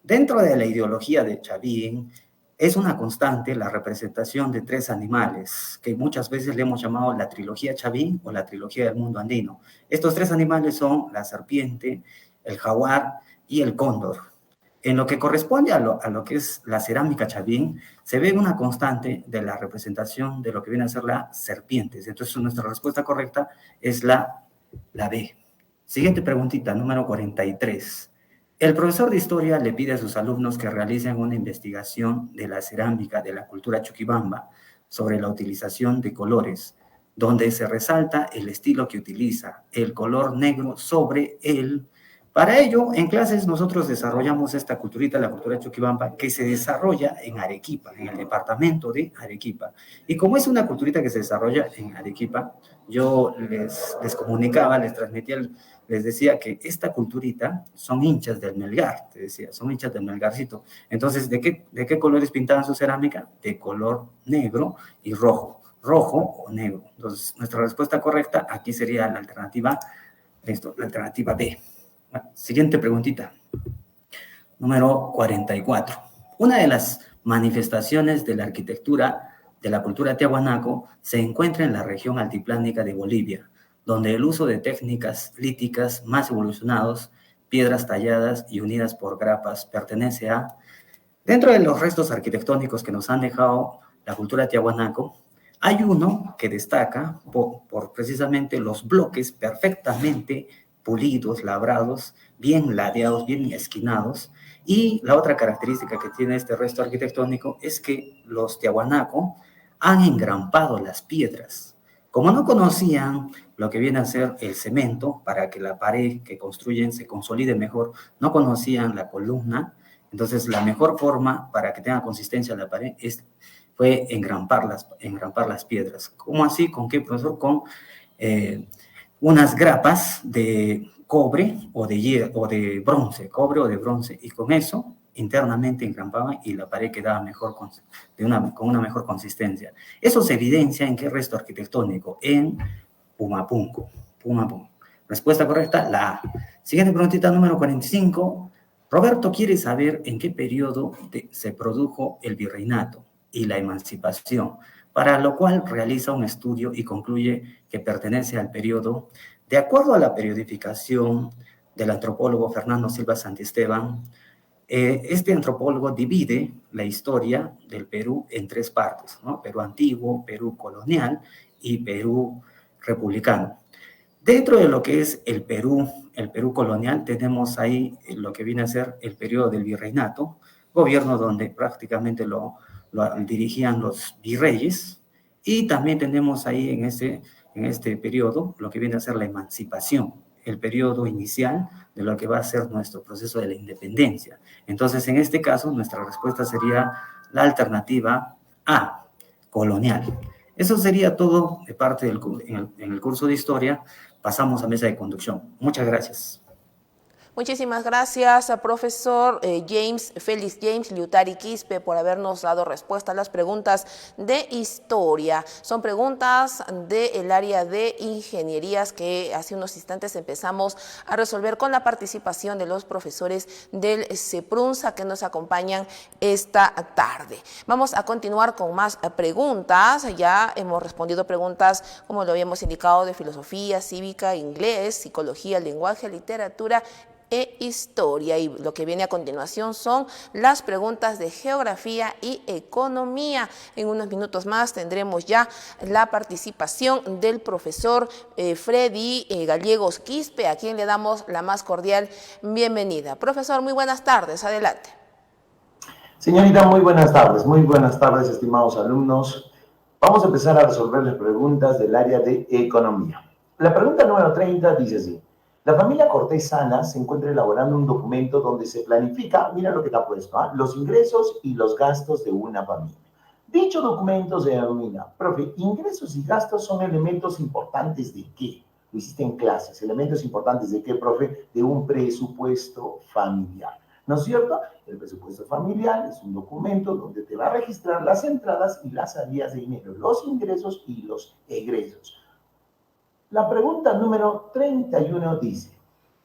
Dentro de la ideología de Chavín, es una constante la representación de tres animales, que muchas veces le hemos llamado la trilogía Chavín o la trilogía del mundo andino. Estos tres animales son la serpiente, el jaguar y el cóndor. En lo que corresponde a lo que es la cerámica Chavín, se ve una constante de la representación de lo que viene a ser la serpiente. Entonces, nuestra respuesta correcta es la B. Siguiente preguntita, número 43. El profesor de historia le pide a sus alumnos que realicen una investigación de la cerámica de la cultura Chuquibamba sobre la utilización de colores, donde se resalta el estilo que utiliza, el color negro sobre el... Para ello, en clases nosotros desarrollamos esta culturita, la cultura Chuquibamba, que se desarrolla en Arequipa, en el departamento de Arequipa. Y como es una culturita que se desarrolla en Arequipa, yo les comunicaba, les transmitía, les decía que esta culturita son hinchas del Melgar, te decía, son hinchas del Melgarcito. Entonces, ¿de qué colores pintaban su cerámica? De color negro y rojo o negro. Entonces, nuestra respuesta correcta aquí sería la alternativa B. Siguiente preguntita. Número 44. Una de las manifestaciones de la arquitectura de la cultura tiahuanaco se encuentra en la región altiplánica de Bolivia, donde el uso de técnicas líticas más evolucionados, piedras talladas y unidas por grapas, pertenece a... Dentro de los restos arquitectónicos que nos han dejado la cultura tiahuanaco, hay uno que destaca por precisamente los bloques perfectamente pulidos, labrados, bien ladeados, bien esquinados. Y la otra característica que tiene este resto arquitectónico es que los tiahuanaco han engrampado las piedras. Como no conocían lo que viene a ser el cemento para que la pared que construyen se consolide mejor, no conocían la columna, entonces la mejor forma para que tenga consistencia la pared fue engrampar las piedras. ¿Cómo así? ¿Con qué, profesor? Con unas grapas de cobre o de bronce, cobre o de bronce, y con eso internamente engrampaban y la pared quedaba mejor con una mejor consistencia. Eso se evidencia en qué resto arquitectónico, en Pumapunku. Respuesta correcta, la A. Siguiente preguntita, número 45. Roberto quiere saber en qué periodo se produjo el virreinato y la emancipación, para lo cual realiza un estudio y concluye que pertenece al periodo, de acuerdo a la periodificación del antropólogo Fernando Silva Santisteban. Este antropólogo divide la historia del Perú en tres partes, ¿no? Perú antiguo, Perú colonial y Perú republicano. Dentro de lo que es el Perú colonial, tenemos ahí lo que viene a ser el periodo del virreinato, gobierno donde prácticamente lo dirigían los virreyes, y también tenemos ahí en este periodo lo que viene a ser la emancipación, el periodo inicial de lo que va a ser nuestro proceso de la independencia. Entonces, en este caso, nuestra respuesta sería la alternativa A, colonial. Eso sería todo de parte en el curso de historia. Pasamos a mesa de conducción. Muchas gracias. Muchísimas gracias, profesor Félix James Liutari Quispe, por habernos dado respuesta a las preguntas de historia. Son preguntas del área de ingenierías que hace unos instantes empezamos a resolver con la participación de los profesores del CEPRUNSA que nos acompañan esta tarde. Vamos a continuar con más preguntas. Ya hemos respondido preguntas, como lo habíamos indicado, de filosofía, cívica, inglés, psicología, lenguaje, literatura e historia, y lo que viene a continuación son las preguntas de geografía y economía. En unos minutos más tendremos ya la participación del profesor Freddy Gallegos Quispe, a quien le damos la más cordial bienvenida. Profesor, muy buenas tardes, adelante. Señorita, muy buenas tardes, estimados alumnos. Vamos a empezar a resolver las preguntas del área de economía. La pregunta número 30 dice así: la familia Cortés Salas se encuentra elaborando un documento donde se planifica, mira lo que está puesto, los ingresos y los gastos de una familia. Dicho documento se denomina, profe, ingresos y gastos son elementos importantes ¿de qué? lo hiciste en clases. Elementos importantes de qué, profe, de un presupuesto familiar. ¿No es cierto? El presupuesto familiar es un documento donde te va a registrar las entradas y las salidas de dinero, los ingresos y los egresos. La pregunta número 31 dice: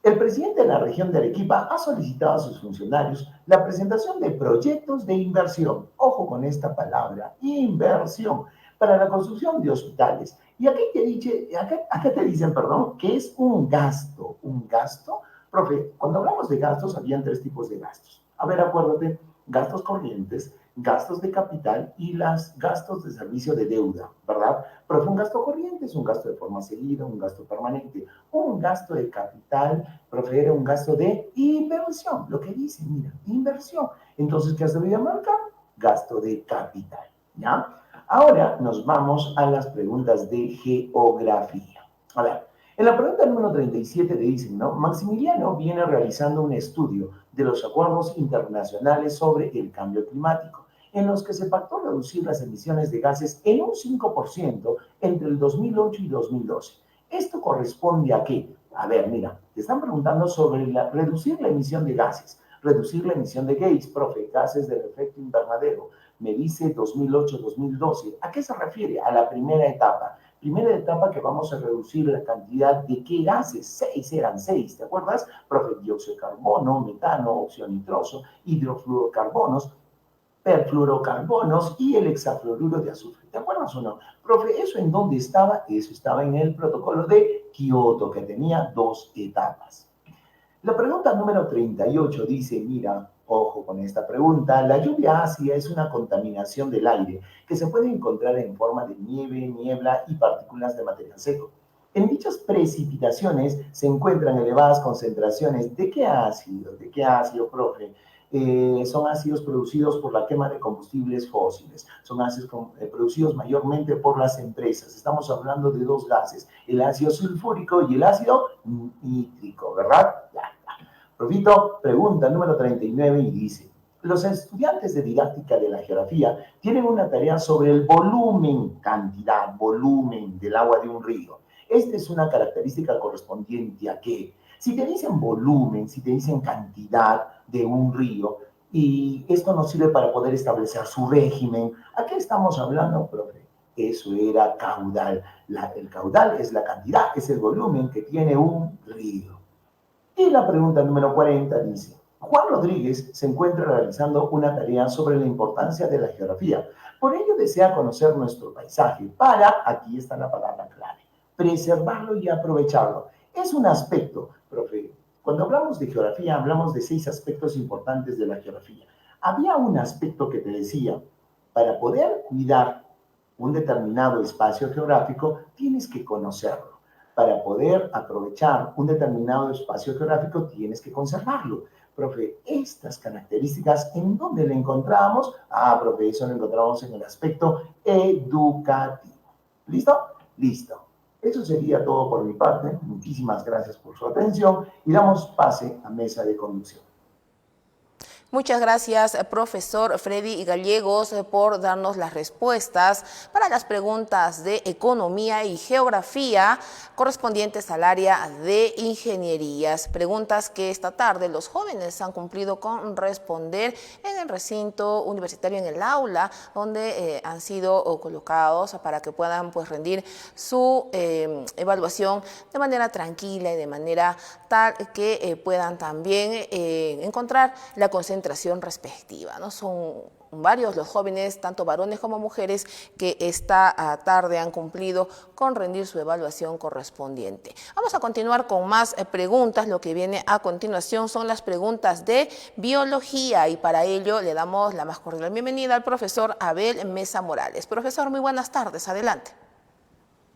el presidente de la región de Arequipa ha solicitado a sus funcionarios la presentación de proyectos de inversión, ojo con esta palabra, inversión, para la construcción de hospitales. Y aquí te dicen, que es un gasto. ¿Un gasto? Profe, cuando hablamos de gastos, habían tres tipos de gastos. A ver, acuérdate, gastos corrientes, gastos de capital y los gastos de servicio de deuda, ¿verdad? Profe, un gasto corriente es un gasto de forma seguida, un gasto permanente. Un gasto de capital, profe, era un gasto de inversión. Lo que dice, mira, inversión. Entonces, ¿qué has debido marcar? Gasto de capital, ¿ya? Ahora nos vamos a las preguntas de geografía. A ver, en la pregunta número 37 te dicen, ¿no? Maximiliano viene realizando un estudio de los acuerdos internacionales sobre el cambio climático, en los que se pactó reducir las emisiones de gases en un 5% entre el 2008 y 2012. ¿Esto corresponde a qué? A ver, mira, te están preguntando sobre reducir la emisión de gases, reducir la emisión de gases, profe, gases del efecto invernadero. Me dice 2008-2012. ¿A qué se refiere? A la primera etapa. Primera etapa que vamos a reducir la cantidad de qué gases. Eran seis, ¿te acuerdas? Profe, dióxido de carbono, metano, óxido nitroso, hidrofluorocarbonos, perfluorocarbonos y el hexafluoruro de azufre. ¿Te acuerdas o no? Profe, ¿eso en dónde estaba? Eso estaba en el protocolo de Kioto, que tenía 2 etapas. La pregunta número 38 dice, mira, ojo con esta pregunta, la lluvia ácida es una contaminación del aire que se puede encontrar en forma de nieve, niebla y partículas de material seco. En dichas precipitaciones se encuentran elevadas concentraciones de qué ácido, profe. Son ácidos producidos por la quema de combustibles fósiles, son ácidos producidos mayormente por las empresas. Estamos hablando de 2 gases, el ácido sulfúrico y el ácido nítrico, ¿verdad? Ya. Profito, pregunta número 39 y dice, los estudiantes de didáctica de la geografía tienen una tarea sobre el volumen, cantidad, volumen del agua de un río. Esta es una característica correspondiente a qué. Si te dicen volumen, si te dicen cantidad de un río, y esto nos sirve para poder establecer su régimen, ¿a qué estamos hablando, profe? Eso era caudal. El caudal es la cantidad, es el volumen que tiene un río. Y la pregunta número 40 dice, Juan Rodríguez se encuentra realizando una tarea sobre la importancia de la geografía. Por ello desea conocer nuestro paisaje para, aquí está la palabra clave, preservarlo y aprovecharlo. Es un aspecto, profe. Cuando hablamos de geografía, hablamos de 6 aspectos importantes de la geografía. Había un aspecto que te decía, para poder cuidar un determinado espacio geográfico, tienes que conocerlo. Para poder aprovechar un determinado espacio geográfico, tienes que conservarlo. Profe, estas características, ¿en dónde la encontramos? Profe, eso lo encontramos en el aspecto educativo. ¿Listo? Listo. Eso sería todo por mi parte. Muchísimas gracias por su atención y damos pase a mesa de conducción. Muchas gracias, profesor Freddy Gallegos, por darnos las respuestas para las preguntas de economía y geografía correspondientes al área de ingenierías. Preguntas que esta tarde los jóvenes han cumplido con responder en el recinto universitario, en el aula, donde han sido colocados para que puedan rendir su evaluación de manera tranquila y de manera tal que puedan también encontrar la concentración respectiva, ¿no? Son varios los jóvenes, tanto varones como mujeres, que esta tarde han cumplido con rendir su evaluación correspondiente. Vamos a continuar con más preguntas. Lo que viene a continuación son las preguntas de biología y para ello le damos la más cordial bienvenida al profesor Abel Mesa Morales. Profesor, muy buenas tardes. Adelante.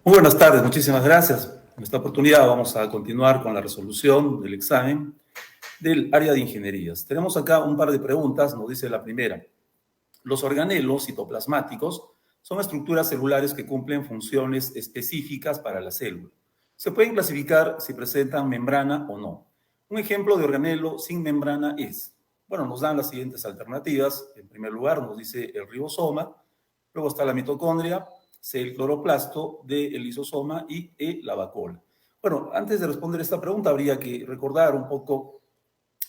Muy buenas tardes. Muchísimas gracias. En esta oportunidad vamos a continuar con la resolución del examen del área de ingenierías. Tenemos acá un par de preguntas, nos dice la primera. Los organelos citoplasmáticos son estructuras celulares que cumplen funciones específicas para la célula. Se pueden clasificar si presentan membrana o no. Un ejemplo de organelo sin membrana es, nos dan las siguientes alternativas. En primer lugar nos dice el ribosoma, luego está la mitocondria, C, el cloroplasto, D, el lisosoma y E, la vacuola. Bueno, antes de responder esta pregunta, habría que recordar un poco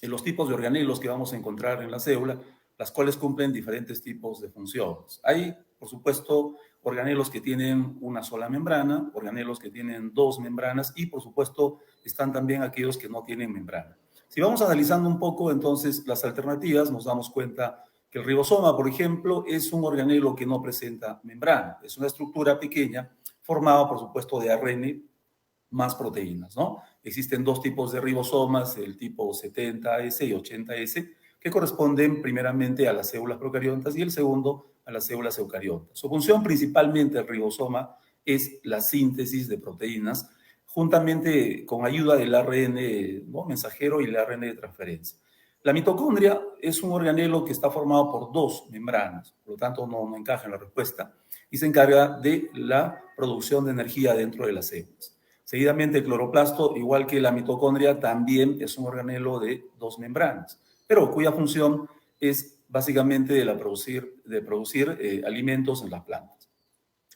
los tipos de organelos que vamos a encontrar en la cédula, las cuales cumplen diferentes tipos de funciones. Hay, por supuesto, organelos que tienen una sola membrana, organelos que tienen dos membranas y, por supuesto, están también aquellos que no tienen membrana. Si vamos analizando un poco, entonces, las alternativas, nos damos cuenta que el ribosoma, por ejemplo, es un organelo que no presenta membrana. Es una estructura pequeña formada, por supuesto, de ARN más proteínas, ¿no? Existen dos tipos de ribosomas, el tipo 70S y 80S, que corresponden primeramente a las células procariontas y el segundo a las células eucariontas. Su función principalmente del ribosoma es la síntesis de proteínas, juntamente con ayuda del ARN, ¿no?, mensajero y el ARN de transferencia. La mitocondria es un organelo que está formado por dos membranas, por lo tanto no encaja en la respuesta, y se encarga de la producción de energía dentro de las células. Seguidamente, el cloroplasto, igual que la mitocondria, también es un organelo de dos membranas, pero cuya función es básicamente de producir alimentos en las plantas.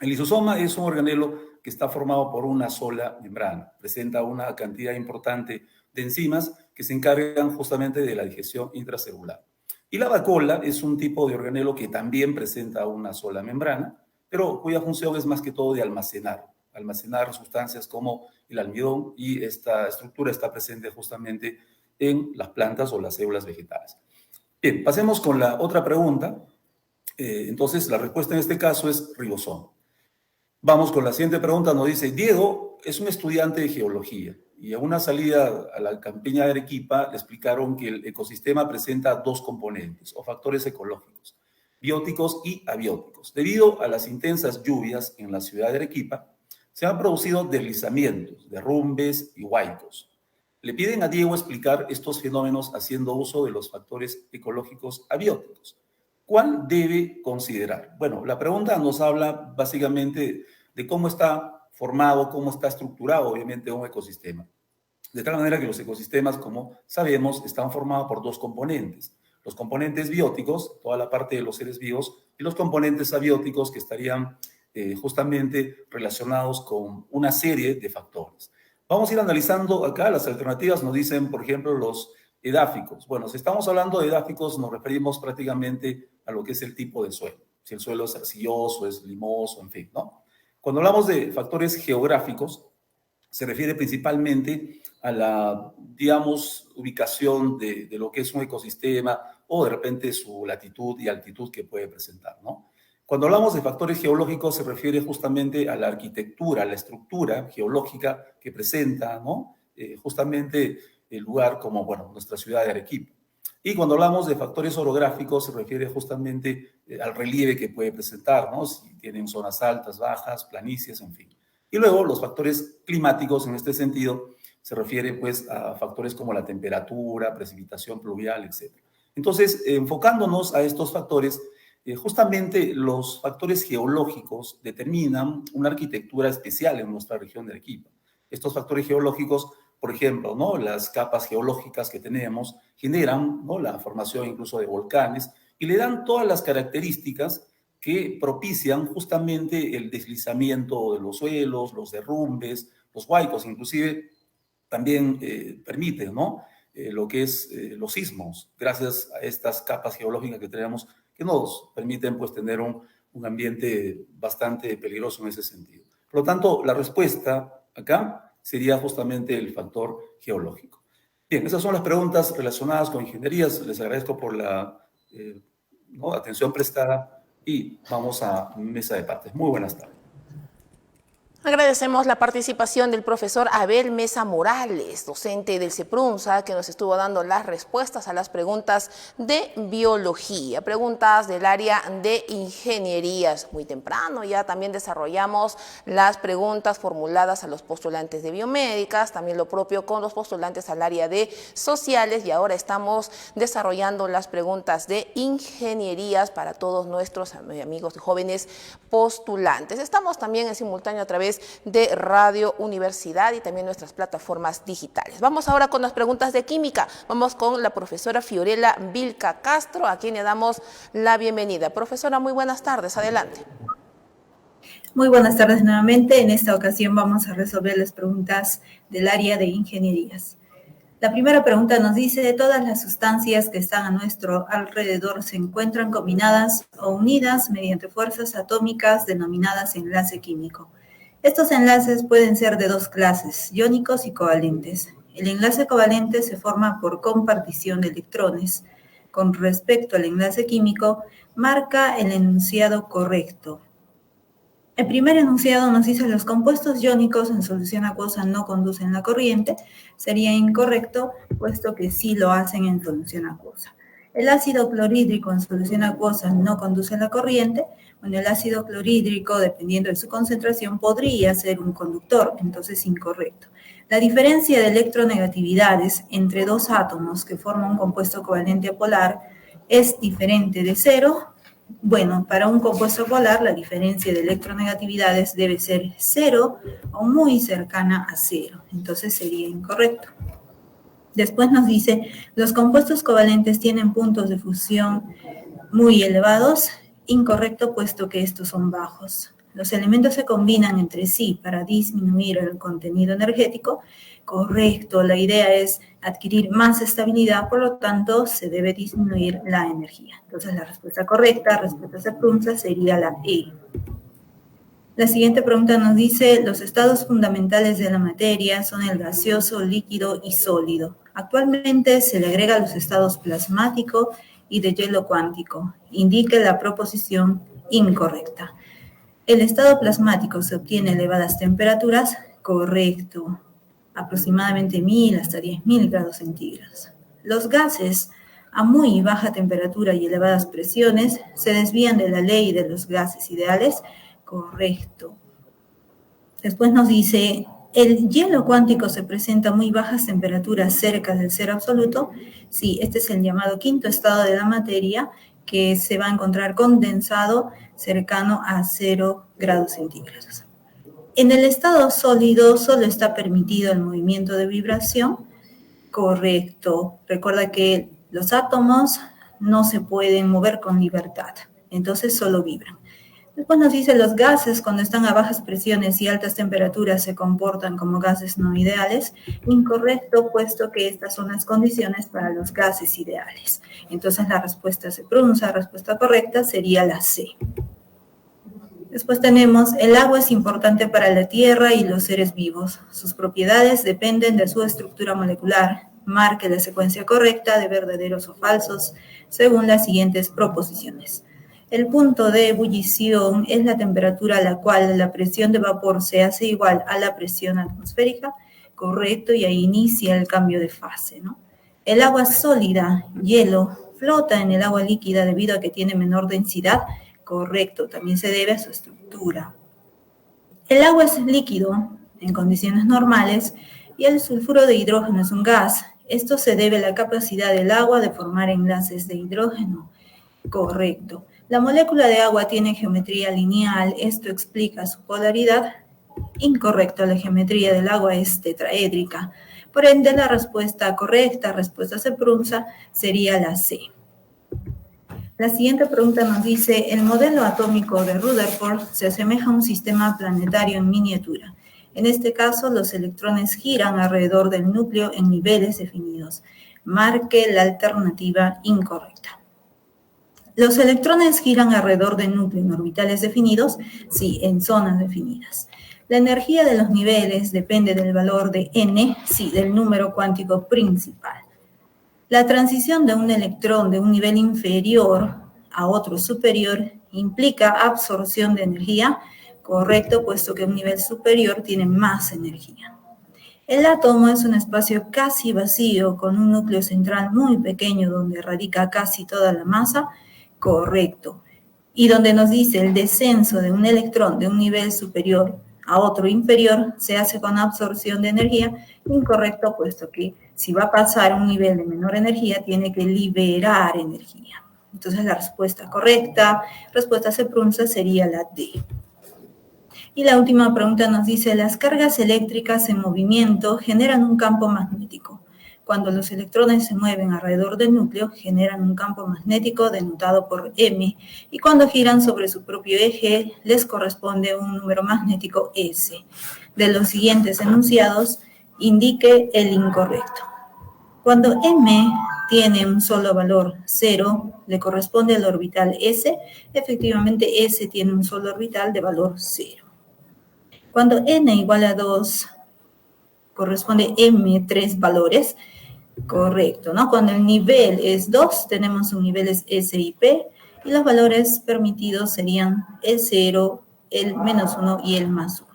El lisosoma es un organelo que está formado por una sola membrana. Presenta una cantidad importante de enzimas que se encargan justamente de la digestión intracelular. Y la vacuola es un tipo de organelo que también presenta una sola membrana, pero cuya función es más que todo de almacenar sustancias como el almidón, y esta estructura está presente justamente en las plantas o las células vegetales. Bien, pasemos con la otra pregunta. Entonces, la respuesta en este caso es ribosoma. Vamos con la siguiente pregunta. Nos dice, Diego es un estudiante de geología y a una salida a la campiña de Arequipa le explicaron que el ecosistema presenta dos componentes o factores ecológicos, bióticos y abióticos. Debido a las intensas lluvias en la ciudad de Arequipa, se han producido deslizamientos, derrumbes y huaicos. Le piden a Diego explicar estos fenómenos haciendo uso de los factores ecológicos abióticos. ¿Cuál debe considerar? Bueno, la pregunta nos habla básicamente de cómo está formado, cómo está estructurado, obviamente, un ecosistema. De tal manera que los ecosistemas, como sabemos, están formados por dos componentes. Los componentes bióticos, toda la parte de los seres vivos, y los componentes abióticos, que estarían justamente relacionados con una serie de factores. Vamos a ir analizando acá. Las alternativas nos dicen, por ejemplo, los edáficos. Bueno, si estamos hablando de edáficos, nos referimos prácticamente a lo que es el tipo de suelo. Si el suelo es arcilloso, es limoso, en fin, ¿no? Cuando hablamos de factores geográficos, se refiere principalmente a la, digamos, ubicación de lo que es un ecosistema o de repente su latitud y altitud que puede presentar, ¿no? Cuando hablamos de factores geológicos, se refiere justamente a la arquitectura, a la estructura geológica que presenta, ¿no?, justamente el lugar como, bueno, nuestra ciudad de Arequipa. Y cuando hablamos de factores orográficos, se refiere justamente al relieve que puede presentar, ¿no?, si tienen zonas altas, bajas, planicies, en fin. Y luego los factores climáticos, en este sentido, se refiere pues a factores como la temperatura, precipitación pluvial, etc. Entonces, enfocándonos a estos factores, justamente los factores geológicos determinan una arquitectura especial en nuestra región de Arequipa. Estos factores geológicos, por ejemplo, ¿no?, las capas geológicas que tenemos generan, ¿no?, la formación incluso de volcanes y le dan todas las características que propician justamente el deslizamiento de los suelos, los derrumbes, los huaicos, inclusive también permiten, ¿no?, lo que es los sismos, gracias a estas capas geológicas que tenemos, que nos permiten pues tener un ambiente bastante peligroso en ese sentido. Por lo tanto, la respuesta acá sería justamente el factor geológico. Bien, esas son las preguntas relacionadas con ingenierías. Les agradezco por la atención prestada y vamos a mesa de partes. Muy buenas tardes. Agradecemos la participación del profesor Abel Mesa Morales, docente del CEPRUNSA, que nos estuvo dando las respuestas a las preguntas de biología, preguntas del área de ingenierías. Muy temprano ya también desarrollamos las preguntas formuladas a los postulantes de biomédicas, también lo propio con los postulantes al área de sociales, y ahora estamos desarrollando las preguntas de ingenierías para todos nuestros amigos jóvenes postulantes. Estamos también en simultáneo a través de Radio Universidad y también nuestras plataformas digitales. Vamos ahora con las preguntas de química. Vamos con la profesora Fiorella Vilca Castro, a quien le damos la bienvenida. Profesora, muy buenas tardes. Adelante. Muy buenas tardes nuevamente. En esta ocasión vamos a resolver las preguntas del área de ingenierías. La primera pregunta nos dice, ¿todas las sustancias que están a nuestro alrededor se encuentran combinadas o unidas mediante fuerzas atómicas denominadas enlace químico? Estos enlaces pueden ser de dos clases, iónicos y covalentes. El enlace covalente se forma por compartición de electrones. Con respecto al enlace químico, marca el enunciado correcto. El primer enunciado nos dice los compuestos iónicos en solución acuosa no conducen la corriente. Sería incorrecto, puesto que sí lo hacen en solución acuosa. El ácido clorhídrico en solución acuosa no conduce la corriente. Bueno, el ácido clorhídrico, dependiendo de su concentración, podría ser un conductor, entonces incorrecto. La diferencia de electronegatividades entre dos átomos que forman un compuesto covalente polar es diferente de 0. Bueno, para un compuesto polar la diferencia de electronegatividades debe ser 0 o muy cercana a 0, entonces sería incorrecto. Después nos dice, los compuestos covalentes tienen puntos de fusión muy elevados, incorrecto puesto que estos son bajos. Los elementos se combinan entre sí para disminuir el contenido energético, correcto, la idea es adquirir más estabilidad, por lo tanto se debe disminuir la energía. Entonces la respuesta correcta, respuesta se pronuncia, sería la E. La siguiente pregunta nos dice, los estados fundamentales de la materia son el gaseoso, líquido y sólido. Actualmente se le agrega los estados plasmático y de hielo cuántico. Indique la proposición incorrecta. El estado plasmático se obtiene a elevadas temperaturas, correcto, aproximadamente 1000 hasta 10.000 grados centígrados. Los gases a muy baja temperatura y elevadas presiones se desvían de la ley de los gases ideales, correcto. Después nos dice, ¿el hielo cuántico se presenta a muy bajas temperaturas cerca del cero absoluto? Sí, este es el llamado quinto estado de la materia, que se va a encontrar condensado cercano a 0 grados centígrados. En el estado sólido solo está permitido el movimiento de vibración, correcto. Recuerda que los átomos no se pueden mover con libertad, entonces solo vibran. Después nos dice, los gases cuando están a bajas presiones y altas temperaturas se comportan como gases no ideales. Incorrecto, puesto que estas son las condiciones para los gases ideales. Entonces la respuesta se pronuncia, la respuesta correcta sería la C. Después tenemos, el agua es importante para la Tierra y los seres vivos. Sus propiedades dependen de su estructura molecular. Marque la secuencia correcta de verdaderos o falsos según las siguientes proposiciones. El punto de ebullición es la temperatura a la cual la presión de vapor se hace igual a la presión atmosférica, correcto, y ahí inicia el cambio de fase, ¿no? El agua sólida, hielo, flota en el agua líquida debido a que tiene menor densidad, correcto, también se debe a su estructura. El agua es líquido en condiciones normales y el sulfuro de hidrógeno es un gas. Esto se debe a la capacidad del agua de formar enlaces de hidrógeno, correcto. La molécula de agua tiene geometría lineal, esto explica su polaridad. Incorrecto, la geometría del agua es tetraédrica. Por ende, la respuesta correcta, respuesta se pronuncia, sería la C. La siguiente pregunta nos dice, el modelo atómico de Rutherford se asemeja a un sistema planetario en miniatura. En este caso, los electrones giran alrededor del núcleo en niveles definidos. Marque la alternativa incorrecta. ¿Los electrones giran alrededor del núcleo en orbitales definidos? Sí, en zonas definidas. La energía de los niveles depende del valor de n, sí, del número cuántico principal. La transición de un electrón de un nivel inferior a otro superior implica absorción de energía, correcto, puesto que un nivel superior tiene más energía. El átomo es un espacio casi vacío con un núcleo central muy pequeño donde radica casi toda la masa, correcto. Y donde nos dice el descenso de un electrón de un nivel superior a otro inferior se hace con absorción de energía, incorrecto, puesto que si va a pasar a un nivel de menor energía tiene que liberar energía. Entonces la respuesta correcta, respuesta se pronuncia, sería la D. Y la última pregunta nos dice, las cargas eléctricas en movimiento generan un campo magnético. Cuando los electrones se mueven alrededor del núcleo, generan un campo magnético denotado por M, y cuando giran sobre su propio eje, les corresponde un número magnético S. De los siguientes enunciados, indique el incorrecto. Cuando M tiene un solo valor 0, le corresponde al orbital S. Efectivamente, S tiene un solo orbital de valor 0. Cuando n igual a 2, corresponde M 3 valores. Correcto, ¿no? Cuando el nivel es 2, tenemos un nivel es S y P, y los valores permitidos serían el 0, el menos 1 y el más 1.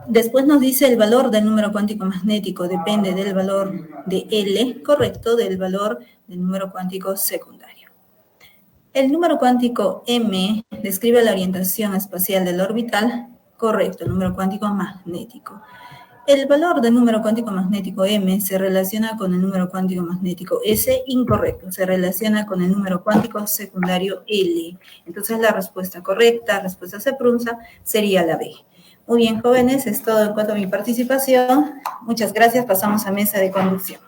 Después nos dice el valor del número cuántico magnético depende del valor de L, correcto, del valor del número cuántico secundario. El número cuántico M describe la orientación espacial del orbital, correcto, el número cuántico magnético. El valor del número cuántico magnético M se relaciona con el número cuántico magnético S, incorrecto, se relaciona con el número cuántico secundario L. Entonces la respuesta correcta, respuesta Seprunza, sería la B. Muy bien, jóvenes, es todo en cuanto a mi participación. Muchas gracias, pasamos a mesa de conducción.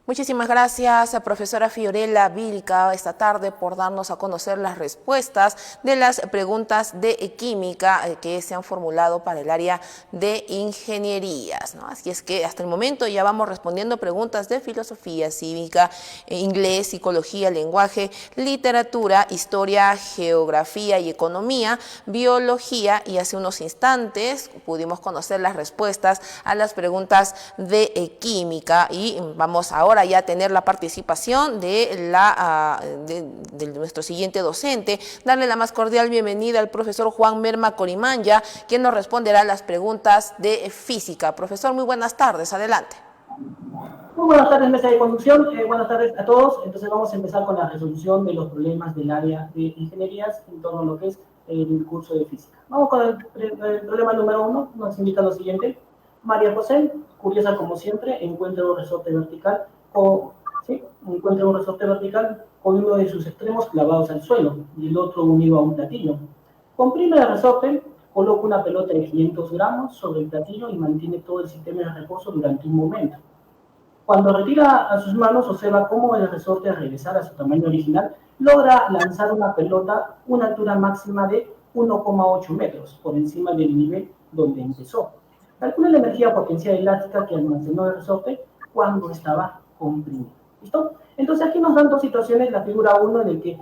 Muchísimas gracias a profesora Fiorella Vilca esta tarde por darnos a conocer las respuestas de las preguntas de química que se han formulado para el área de ingenierías, ¿no? Así es que hasta el momento ya vamos respondiendo preguntas de filosofía cívica, inglés, psicología, lenguaje, literatura, historia, geografía y economía, biología, y hace unos instantes pudimos conocer las respuestas a las preguntas de química, y vamos ahora ya tener la participación de nuestro siguiente docente. Darle la más cordial bienvenida al profesor Juan Merma Corimanya, quien nos responderá las preguntas de física. Profesor, muy buenas tardes, adelante. Muy buenas tardes, mesa de conducción, buenas tardes a todos. Entonces vamos a empezar con la resolución de los problemas del área de ingenierías en torno a lo que es el curso de física. Vamos con el problema número 1, nos indica lo siguiente. María José, curiosa como siempre, encuentra un resorte vertical con uno de sus extremos clavados al suelo y el otro unido a un platillo. Comprime el resorte, coloca una pelota de 500 gramos sobre el platillo y mantiene todo el sistema de reposo durante un momento. Cuando retira a sus manos, observa cómo el resorte, al regresar a su tamaño original, logra lanzar una pelota a una altura máxima de 1,8 metros por encima del nivel donde empezó. Calcula la energía potencial elástica que almacenó el resorte cuando estaba comprimido. ¿Listo? Entonces aquí nos dan dos situaciones, la figura 1 en la que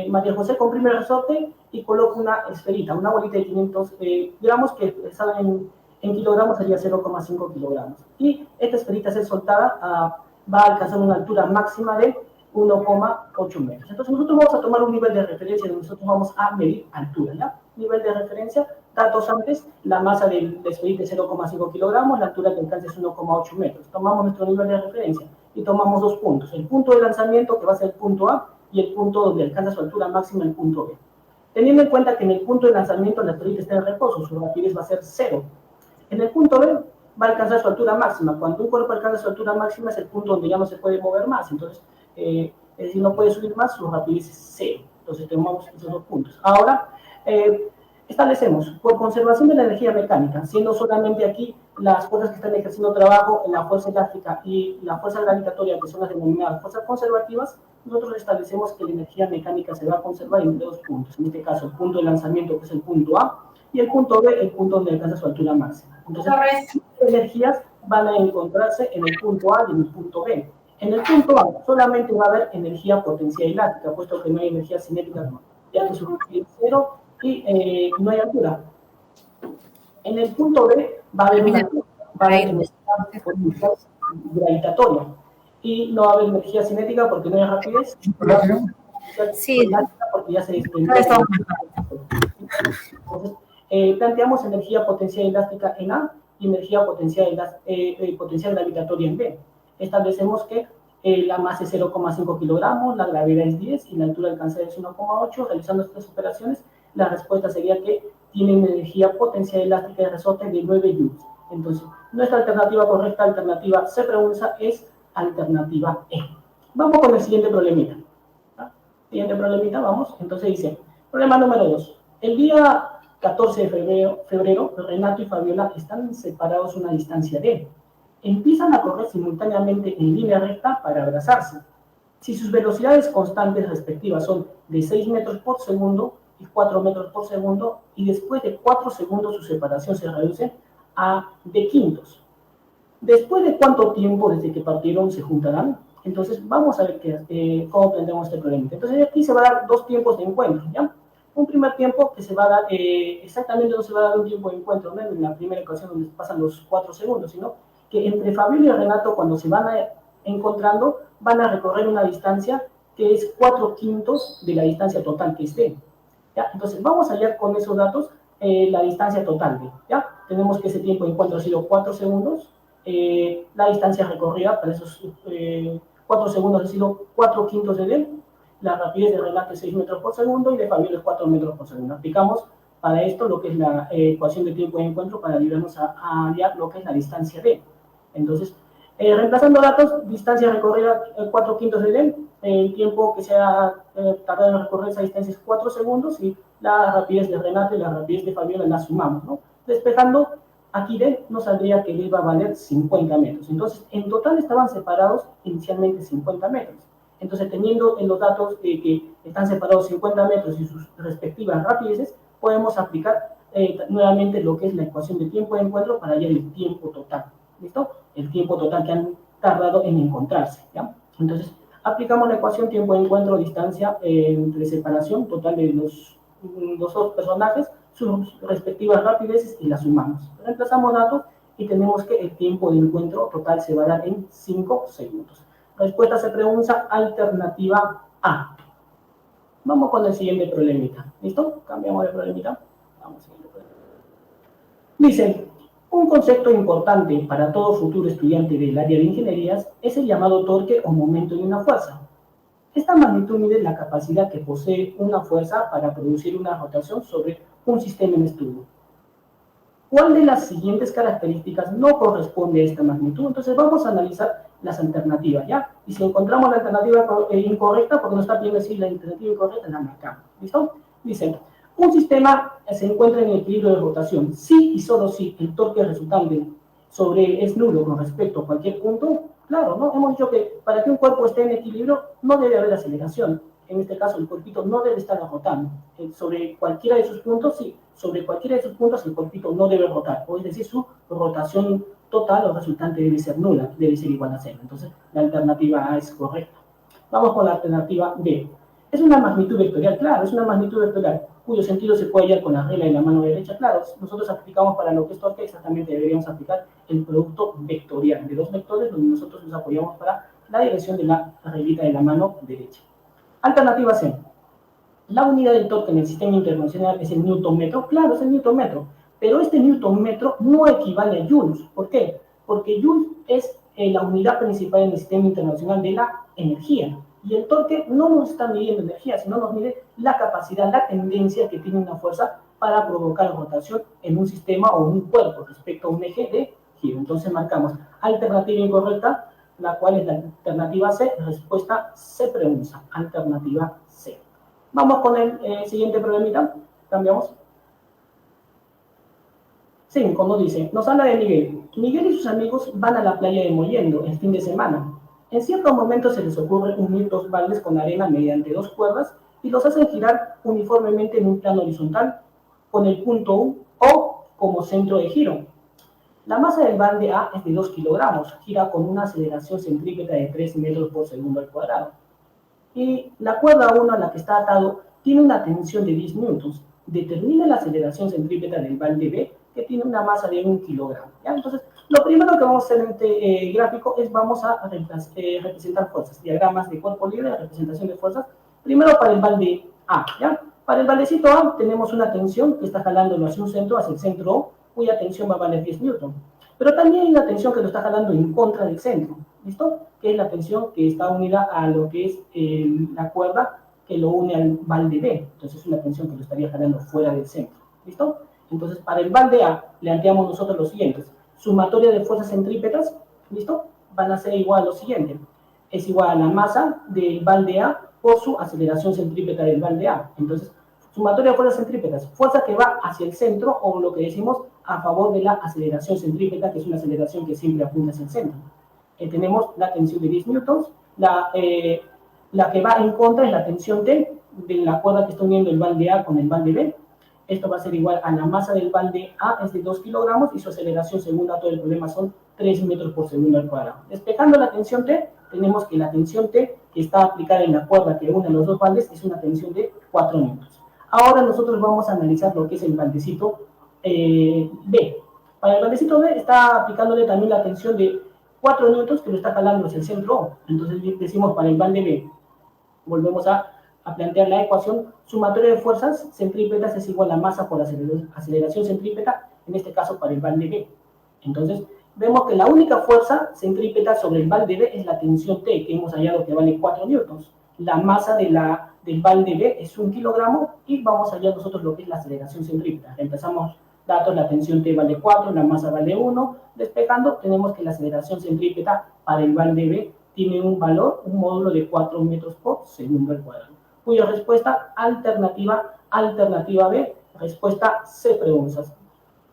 María José comprime el resorte y coloca una esferita, una bolita de 500 gramos que en kilogramos sería 0,5 kilogramos. Y esta esferita, ser soltada, va a alcanzar una altura máxima de 1,8 metros. Entonces nosotros vamos a tomar un nivel de referencia donde nosotros vamos a medir altura, ¿ya? Nivel de referencia, datos antes, la masa del esferita es 0,5 kilogramos, la altura que alcanza es 1,8 metros. Tomamos nuestro nivel de referencia y tomamos dos puntos, el punto de lanzamiento, que va a ser el punto A, y el punto donde alcanza su altura máxima, el punto B. Teniendo en cuenta que en el punto de lanzamiento la esferita está en reposo, su rapidez va a ser 0. En el punto B va a alcanzar su altura máxima. Cuando un cuerpo alcanza su altura máxima es el punto donde ya no se puede mover más, entonces, es decir, no puede subir más, su rapidez es 0. Entonces tomamos esos dos puntos. Ahora, establecemos, por conservación de la energía mecánica, siendo solamente aquí las fuerzas que están ejerciendo trabajo en la fuerza elástica y la fuerza gravitatoria, que son las denominadas fuerzas conservativas, nosotros establecemos que la energía mecánica se va a conservar entre dos puntos. En este caso, el punto de lanzamiento, que es el punto A, y el punto B, el punto donde alcanza su altura máxima. Entonces, las energías van a encontrarse en el punto A y en el punto B. En el punto A solamente va a haber energía potencial elástica, puesto que no hay energía cinética, ya que su rapidez es 0 y no hay altura. En el punto B va a haber una energía potencial gravitatoria y no va a haber energía cinética porque no hay rapidez. Porque ya se desprendió. Entonces, planteamos energía potencial elástica en A y energía potencial gravitatoria en B. Establecemos que la masa es 0,5 kilogramos, la gravedad es 10 y la altura alcanzada es 1,8. Realizando estas operaciones, la respuesta sería que tiene una energía potencial elástica de resorte de 9 joules. Entonces, nuestra alternativa correcta, alternativa C pregunta, es alternativa E. Vamos con el siguiente problemita. Siguiente problemita, vamos. Entonces dice, problema número 2. El día 14 de febrero, Renato y Fabiola están separados a una distancia D. empiezan a correr simultáneamente en línea recta para abrazarse. Si sus velocidades constantes respectivas son de 6 metros por segundo y 4 metros por segundo, y después de 4 segundos su separación se reduce a de quintos. ¿Después de cuánto tiempo desde que partieron se juntarán? Entonces, vamos a ver cómo planteamos este problema. Entonces, aquí se va a dar dos tiempos de encuentro, ¿ya? Un primer tiempo que se va a dar, exactamente no se va a dar un tiempo de encuentro, ¿no? En la primera ocasión donde pasan los 4 segundos, sino que entre Fabiola y Renato, cuando se van encontrando, van a recorrer una distancia que es 4/5 de la distancia total que esté. ¿Ya? Entonces, vamos a hallar con esos datos la distancia total. ¿Ya? Tenemos que ese tiempo de encuentro ha sido 4 segundos. La distancia recorrida para esos 4 segundos ha sido 4/5 de D. La rapidez de Renato es 6 metros por segundo y de Fabiola es 4 metros por segundo. Aplicamos para esto lo que es la ecuación de tiempo de encuentro para ayudarnos a hallar lo que es la distancia D. Entonces, reemplazando datos, distancia recorrida 4/5 de D, el tiempo que se ha tardado en recorrer esa distancia es 4 segundos y la rapidez de Renato y la rapidez de Fabiola la sumamos, ¿no? Despejando, aquí D nos saldría que D iba a valer 50 metros. Entonces, en total estaban separados inicialmente 50 metros. Entonces, teniendo en los datos que están separados 50 metros y sus respectivas rapideces, podemos aplicar nuevamente lo que es la ecuación de tiempo de encuentro para hallar el tiempo total. ¿Listo? El tiempo total que han tardado en encontrarse, ¿ya? Entonces, aplicamos la ecuación tiempo de encuentro, distancia entre separación total de los dos personajes, sus respectivas rapideces y las sumamos. Reemplazamos datos y tenemos que el tiempo de encuentro total se va a dar en 5 segundos. Respuesta se pregunta alternativa A. Vamos con el siguiente problemita. ¿Listo? Cambiamos de problemita. Vamos al siguiente problemita. Dice, un concepto importante para todo futuro estudiante del área de ingenierías es el llamado torque o momento de una fuerza. Esta magnitud mide la capacidad que posee una fuerza para producir una rotación sobre un sistema en estudio. ¿Cuál de las siguientes características no corresponde a esta magnitud? Entonces vamos a analizar las alternativas, ¿ya? Y si encontramos la alternativa incorrecta, porque no está bien decir la alternativa incorrecta, la marcamos. ¿Listo? Dice, un sistema se encuentra en equilibrio de rotación si y solo si el torque resultante es nulo con respecto a cualquier punto. Claro, ¿no? Hemos dicho que para que un cuerpo esté en equilibrio no debe haber aceleración. En este caso, el cuerpito no debe estar rotando. Sobre cualquiera de sus puntos, sí. Sobre cualquiera de sus puntos, el cuerpito no debe rotar. O es decir, su rotación total o resultante debe ser nula, debe ser igual a 0. Entonces, la alternativa A es correcta. Vamos con la alternativa B. ¿Es una magnitud vectorial? Claro, es una magnitud vectorial, cuyo sentido se puede hallar con la regla de la mano derecha. Claro, nosotros aplicamos para lo que es torque, exactamente deberíamos aplicar el producto vectorial de dos vectores, donde nosotros nos apoyamos para la dirección de la reglita de la mano derecha. Alternativa C. La unidad del torque en el sistema internacional es el newton metro. Claro, es el newton metro, pero este newton metro no equivale a joules. ¿Por qué? Porque joules es la unidad principal en el sistema internacional de la energía. Y el torque no nos está midiendo energía, sino nos mide la capacidad, la tendencia que tiene una fuerza para provocar rotación en un sistema o un cuerpo respecto a un eje de giro. Entonces marcamos alternativa incorrecta, la cual es la alternativa C. Respuesta se pregunta, alternativa C. Vamos con el siguiente problemita. Cambiamos. 5, nos dice, nos habla de Miguel. Miguel y sus amigos van a la playa de Mollendo el fin de semana. En ciertos momentos se les ocurre unir dos baldes con arena mediante dos cuerdas y los hacen girar uniformemente en un plano horizontal con el punto U o como centro de giro. La masa del balde A es de 2 kilogramos, gira con una aceleración centrípeta de 3 metros por segundo al cuadrado. Y la cuerda 1 a la que está atado tiene una tensión de 10 newtons. Determina la aceleración centrípeta del balde B, que tiene una masa de 1 kilogramo. ¿Ya? Entonces, lo primero que vamos a hacer en este gráfico es vamos a representar fuerzas, diagramas de cuerpo libre de representación de fuerzas. Primero para el balde A, ¿ya? Para el baldecito A tenemos una tensión que está jalándolo hacia un centro, hacia el centro O, cuya tensión va a valer 10 newton. Pero también hay una tensión que lo está jalando en contra del centro, ¿listo? Que es la tensión que está unida a lo que es la cuerda que lo une al balde B. Entonces es una tensión que lo estaría jalando fuera del centro, ¿listo? Entonces para el balde A planteamos nosotros los siguientes. Sumatoria de fuerzas centrípetas, ¿listo? Van a ser igual a lo siguiente. Es igual a la masa del balde A por su aceleración centrípeta del balde A. Entonces, Sumatoria de fuerzas centrípetas, fuerza que va hacia el centro o lo que decimos a favor de la aceleración centrípeta, que es una aceleración que siempre apunta hacia el centro. Tenemos la tensión de 10 newtons, la que va en contra es la tensión T de la cuerda que está uniendo el balde A con el balde B. Esto va a ser igual a la masa del balde A, es de 2 kilogramos, y su aceleración según dato del problema son 3 metros por segundo al cuadrado. Despejando la tensión T, tenemos que la tensión T que está aplicada en la cuerda que une los dos baldes es una tensión de 4 newtons. Ahora nosotros vamos a analizar lo que es el baldecito B. Para el baldecito B está aplicándole también la tensión de 4 newtons que lo está jalando hacia el centro O. Entonces decimos para el balde B, volvemos a plantear la ecuación, sumatoria de fuerzas centrípetas es igual a masa por aceleración centrípeta, en este caso para el balde B. Entonces, vemos que la única fuerza centrípeta sobre el balde B es la tensión T, que hemos hallado que vale 4 newtons. La masa del balde B es 1 kilogramo y vamos a hallar nosotros lo que es la aceleración centrípeta. Empezamos datos, la tensión T vale 4, la masa vale 1. Despejando, tenemos que la aceleración centrípeta para el balde B tiene un valor, un módulo de 4 metros por segundo al cuadrado. Cuya respuesta alternativa B, respuesta C preguntas.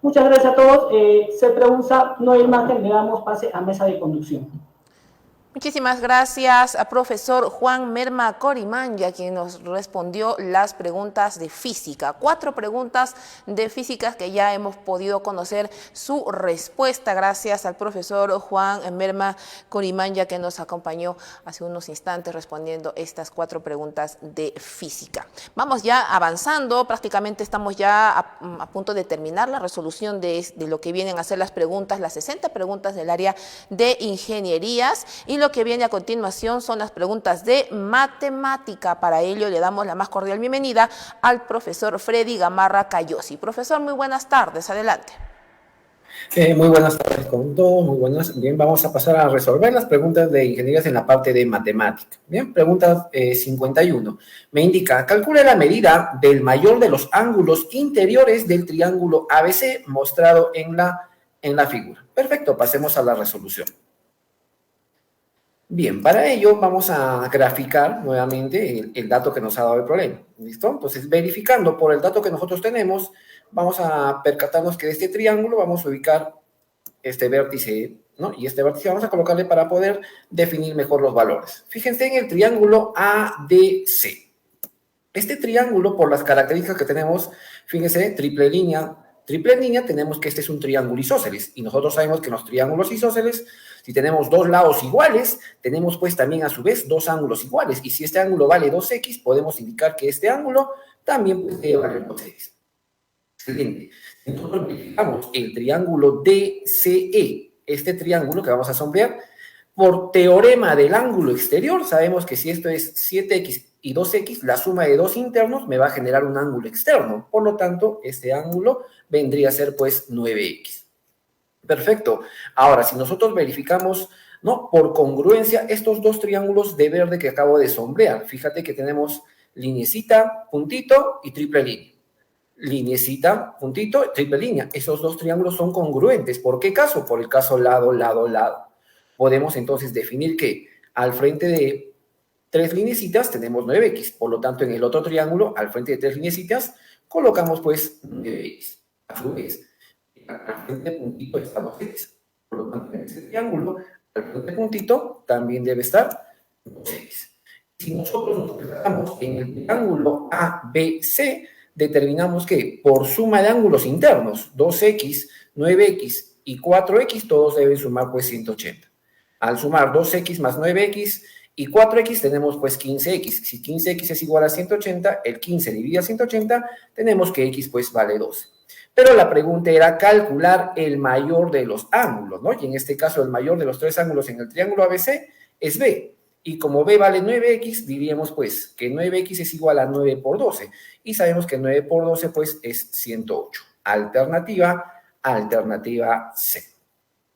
Muchas gracias a todos. C pregunta, no hay imagen, le damos pase a mesa de conducción. Muchísimas gracias a profesor Juan Merma Corimanya, quien nos respondió las preguntas de física. 4 preguntas de física que ya hemos podido conocer su respuesta gracias al profesor Juan Merma Corimanya, que nos acompañó hace unos instantes respondiendo estas 4 preguntas de física. Vamos ya avanzando, prácticamente estamos ya a punto de terminar la resolución de lo que vienen a ser las preguntas, las 60 preguntas del área de ingenierías, y lo que viene a continuación son las preguntas de matemática. Para ello le damos la más cordial bienvenida al profesor Freddy Gamarra Cayosi. Profesor, muy buenas tardes, adelante. Muy buenas tardes con todos, muy buenas. Bien, vamos a pasar a resolver las preguntas de ingenierías en la parte de matemática. Bien, pregunta 51. Me indica, calcule la medida del mayor de los ángulos interiores del triángulo ABC mostrado en la figura. Perfecto, pasemos a la resolución. Bien, para ello vamos a graficar nuevamente el dato que nos ha dado el problema. ¿Listo? Entonces, verificando por el dato que nosotros tenemos, vamos a percatarnos que de este triángulo vamos a ubicar este vértice, ¿no? Y este vértice vamos a colocarle para poder definir mejor los valores. Fíjense en el triángulo ADC. Este triángulo, por las características que tenemos, fíjense, triple línea, tenemos que este es un triángulo isósceles. Y nosotros sabemos que en los triángulos isósceles, si tenemos 2 lados iguales, tenemos pues también a su vez 2 ángulos iguales. Y si este ángulo vale 2x, podemos indicar que este ángulo también puede valer 2x. Excelente. Entonces verificamos el triángulo DCE, este triángulo que vamos a sombrear. Por teorema del ángulo exterior, sabemos que si esto es 7x y 2x, la suma de 2 internos me va a generar un ángulo externo. Por lo tanto, este ángulo vendría a ser pues 9x. Perfecto. Ahora, si nosotros verificamos, ¿no?, por congruencia, estos 2 triángulos de verde que acabo de sombrear, fíjate que tenemos lineecita, puntito y triple línea. Lineecita, puntito, triple línea. Esos 2 triángulos son congruentes. ¿Por qué caso? Por el caso lado, lado, lado. Podemos entonces definir que al frente de 3 lineecitas tenemos 9x. Por lo tanto, en el otro triángulo, al frente de 3 lineecitas, colocamos pues 9x. A su vez, al frente de puntito está 2x. Por lo tanto, en este triángulo, al frente de puntito también debe estar 2x. Si nosotros nos fijamos en el triángulo ABC, determinamos que por suma de ángulos internos, 2x, 9x y 4x, todos deben sumar pues 180. Al sumar 2x más 9x y 4x tenemos pues 15x. Si 15x es igual a 180, el 15 dividido a 180, tenemos que x pues vale 12. Pero la pregunta era calcular el mayor de los ángulos, ¿no? Y en este caso el mayor de los 3 ángulos en el triángulo ABC es B. Y como B vale 9x, diríamos pues que 9x es igual a 9 por 12. Y sabemos que 9 por 12 pues es 108. Alternativa C.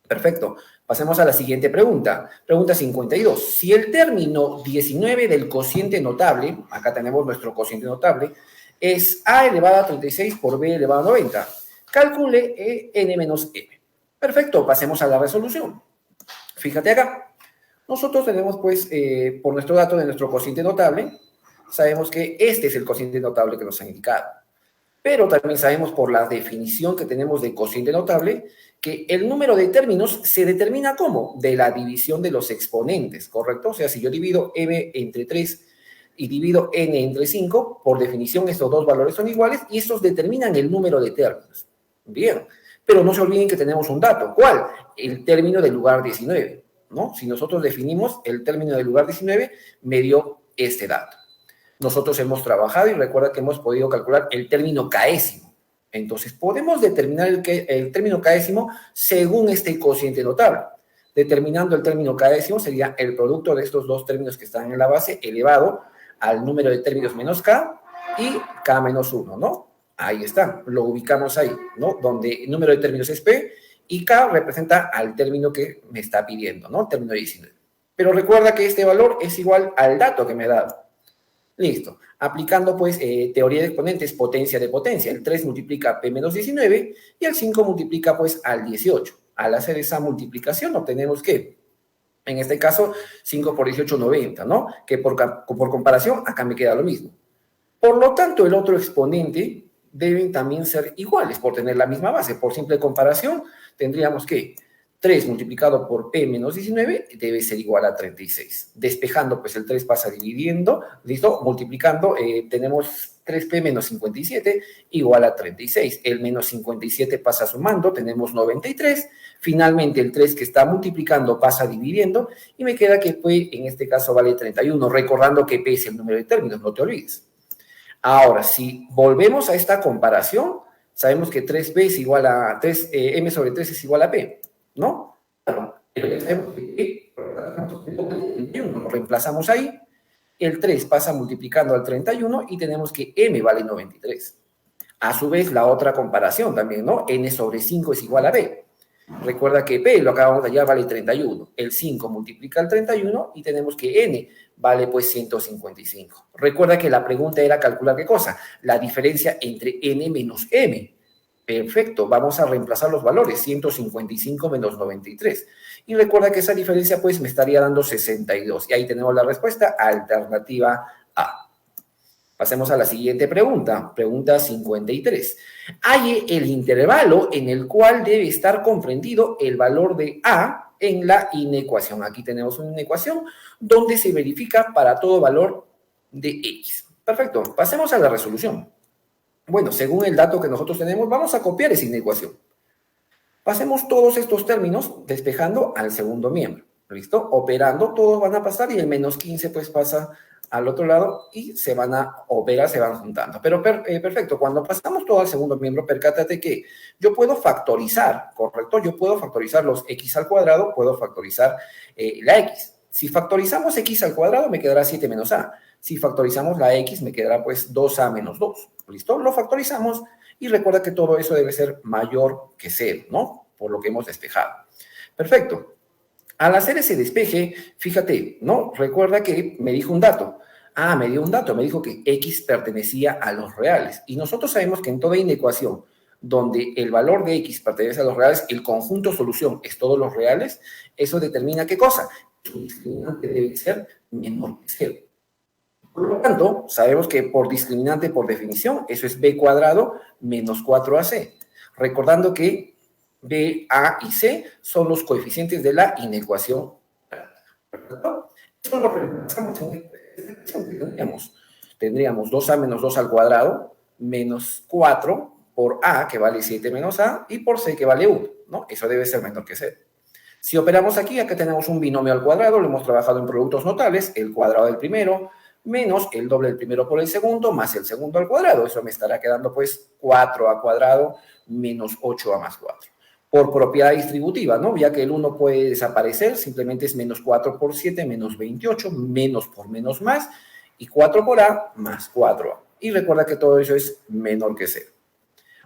Perfecto. Pasemos a la siguiente pregunta. Pregunta 52. Si el término 19 del cociente notable, acá tenemos nuestro cociente notable, es a elevado a 36 por b elevado a 90. Calcule n menos m. Perfecto, pasemos a la resolución. Fíjate acá. Nosotros tenemos, pues, por nuestro dato de nuestro cociente notable, sabemos que este es el cociente notable que nos han indicado. Pero también sabemos por la definición que tenemos de cociente notable que el número de términos se determina ¿cómo? De la división de los exponentes, ¿correcto? O sea, si yo divido m entre 3 y divido n entre 5, por definición estos dos valores son iguales y estos determinan el número de términos. Bien, pero no se olviden que tenemos un dato. ¿Cuál? El término del lugar 19, ¿no? Si nosotros definimos el término del lugar 19, me dio este dato. Nosotros hemos trabajado y recuerda que hemos podido calcular el término caésimo. Entonces, podemos determinar el término caésimo según este cociente notable. Determinando el término caésimo sería el producto de estos dos términos que están en la base elevado al número de términos menos k y k menos 1, ¿no? Ahí está, lo ubicamos ahí, ¿no? Donde el número de términos es p y k representa al término que me está pidiendo, ¿no? Término 19. Pero recuerda que este valor es igual al dato que me ha dado. Listo. Aplicando, pues, teoría de exponentes, potencia de potencia. El 3 multiplica P menos 19 y el 5 multiplica, pues, al 18. Al hacer esa multiplicación obtenemos que, en este caso, 5 por 18, 90, ¿no? Que por comparación, acá me queda lo mismo. Por lo tanto, el otro exponente deben también ser iguales por tener la misma base. Por simple comparación, tendríamos que 3 multiplicado por P menos 19 debe ser igual a 36. Despejando, pues el 3 pasa dividiendo, ¿listo? Multiplicando, tenemos 3P menos 57 igual a 36. El menos 57 pasa sumando, tenemos 93. Finalmente, el 3 que está multiplicando pasa dividiendo y me queda que P en este caso vale 31. Recordando que P es el número de términos, no te olvides. Ahora, si volvemos a esta comparación, sabemos que 3P es igual a 3, M sobre 3 es igual a P. ¿No? Lo reemplazamos ahí, el 3 pasa multiplicando al 31 y tenemos que m vale 93. A su vez, la otra comparación también, ¿no? n sobre 5 es igual a b. Recuerda que p, lo acabamos de hallar, vale 31. El 5 multiplica al 31 y tenemos que n vale pues 155. Recuerda que la pregunta era calcular ¿qué cosa? La diferencia entre n menos m. Perfecto, vamos a reemplazar los valores, 155 menos 93. Y recuerda que esa diferencia pues me estaría dando 62. Y ahí tenemos la respuesta, alternativa A. Pasemos a la siguiente pregunta, pregunta 53. Halle el intervalo en el cual debe estar comprendido el valor de A en la inecuación. Aquí tenemos una inecuación donde se verifica para todo valor de X. Perfecto, pasemos a la resolución. Bueno, según el dato que nosotros tenemos, vamos a copiar esa inecuación. Pasemos todos estos términos despejando al segundo miembro. ¿Listo? Operando, todos van a pasar y el menos 15 pues pasa al otro lado y se van a operar, se van juntando. Pero perfecto, cuando pasamos todo al segundo miembro, percátate que yo puedo factorizar, ¿correcto? Yo puedo factorizar los x al cuadrado, puedo factorizar la x. Si factorizamos x al cuadrado, me quedará 7 menos a. Si factorizamos la x, me quedará pues 2a menos 2. ¿Listo? Lo factorizamos y recuerda que todo eso debe ser mayor que 0, ¿no? Por lo que hemos despejado. Perfecto. Al hacer ese despeje, fíjate, ¿no? Recuerda que me dijo un dato. Ah, me dio un dato, me dijo que x pertenecía a los reales. Y nosotros sabemos que en toda inecuación donde el valor de x pertenece a los reales, el conjunto solución es todos los reales, eso determina ¿qué cosa? Su discriminante debe ser menor que 0. Por lo tanto, sabemos que por discriminante, por definición, eso es b cuadrado menos 4ac. Recordando que b, a y c son los coeficientes de la inecuación. Esto lo reemplazamos tendríamos 2a menos 2 al cuadrado menos 4 por a, que vale 7 menos a, y por c, que vale 1, ¿no? Eso debe ser menor que 0. Si operamos aquí, acá tenemos un binomio al cuadrado, lo hemos trabajado en productos notables, el cuadrado del primero, menos el doble del primero por el segundo, más el segundo al cuadrado. Eso me estará quedando, pues, 4a cuadrado menos 8a más 4. Por propiedad distributiva, ¿no? Ya que el 1 puede desaparecer, simplemente es menos 4 por 7, menos 28, menos por menos más, y 4 por a más 4a. Y recuerda que todo eso es menor que 0.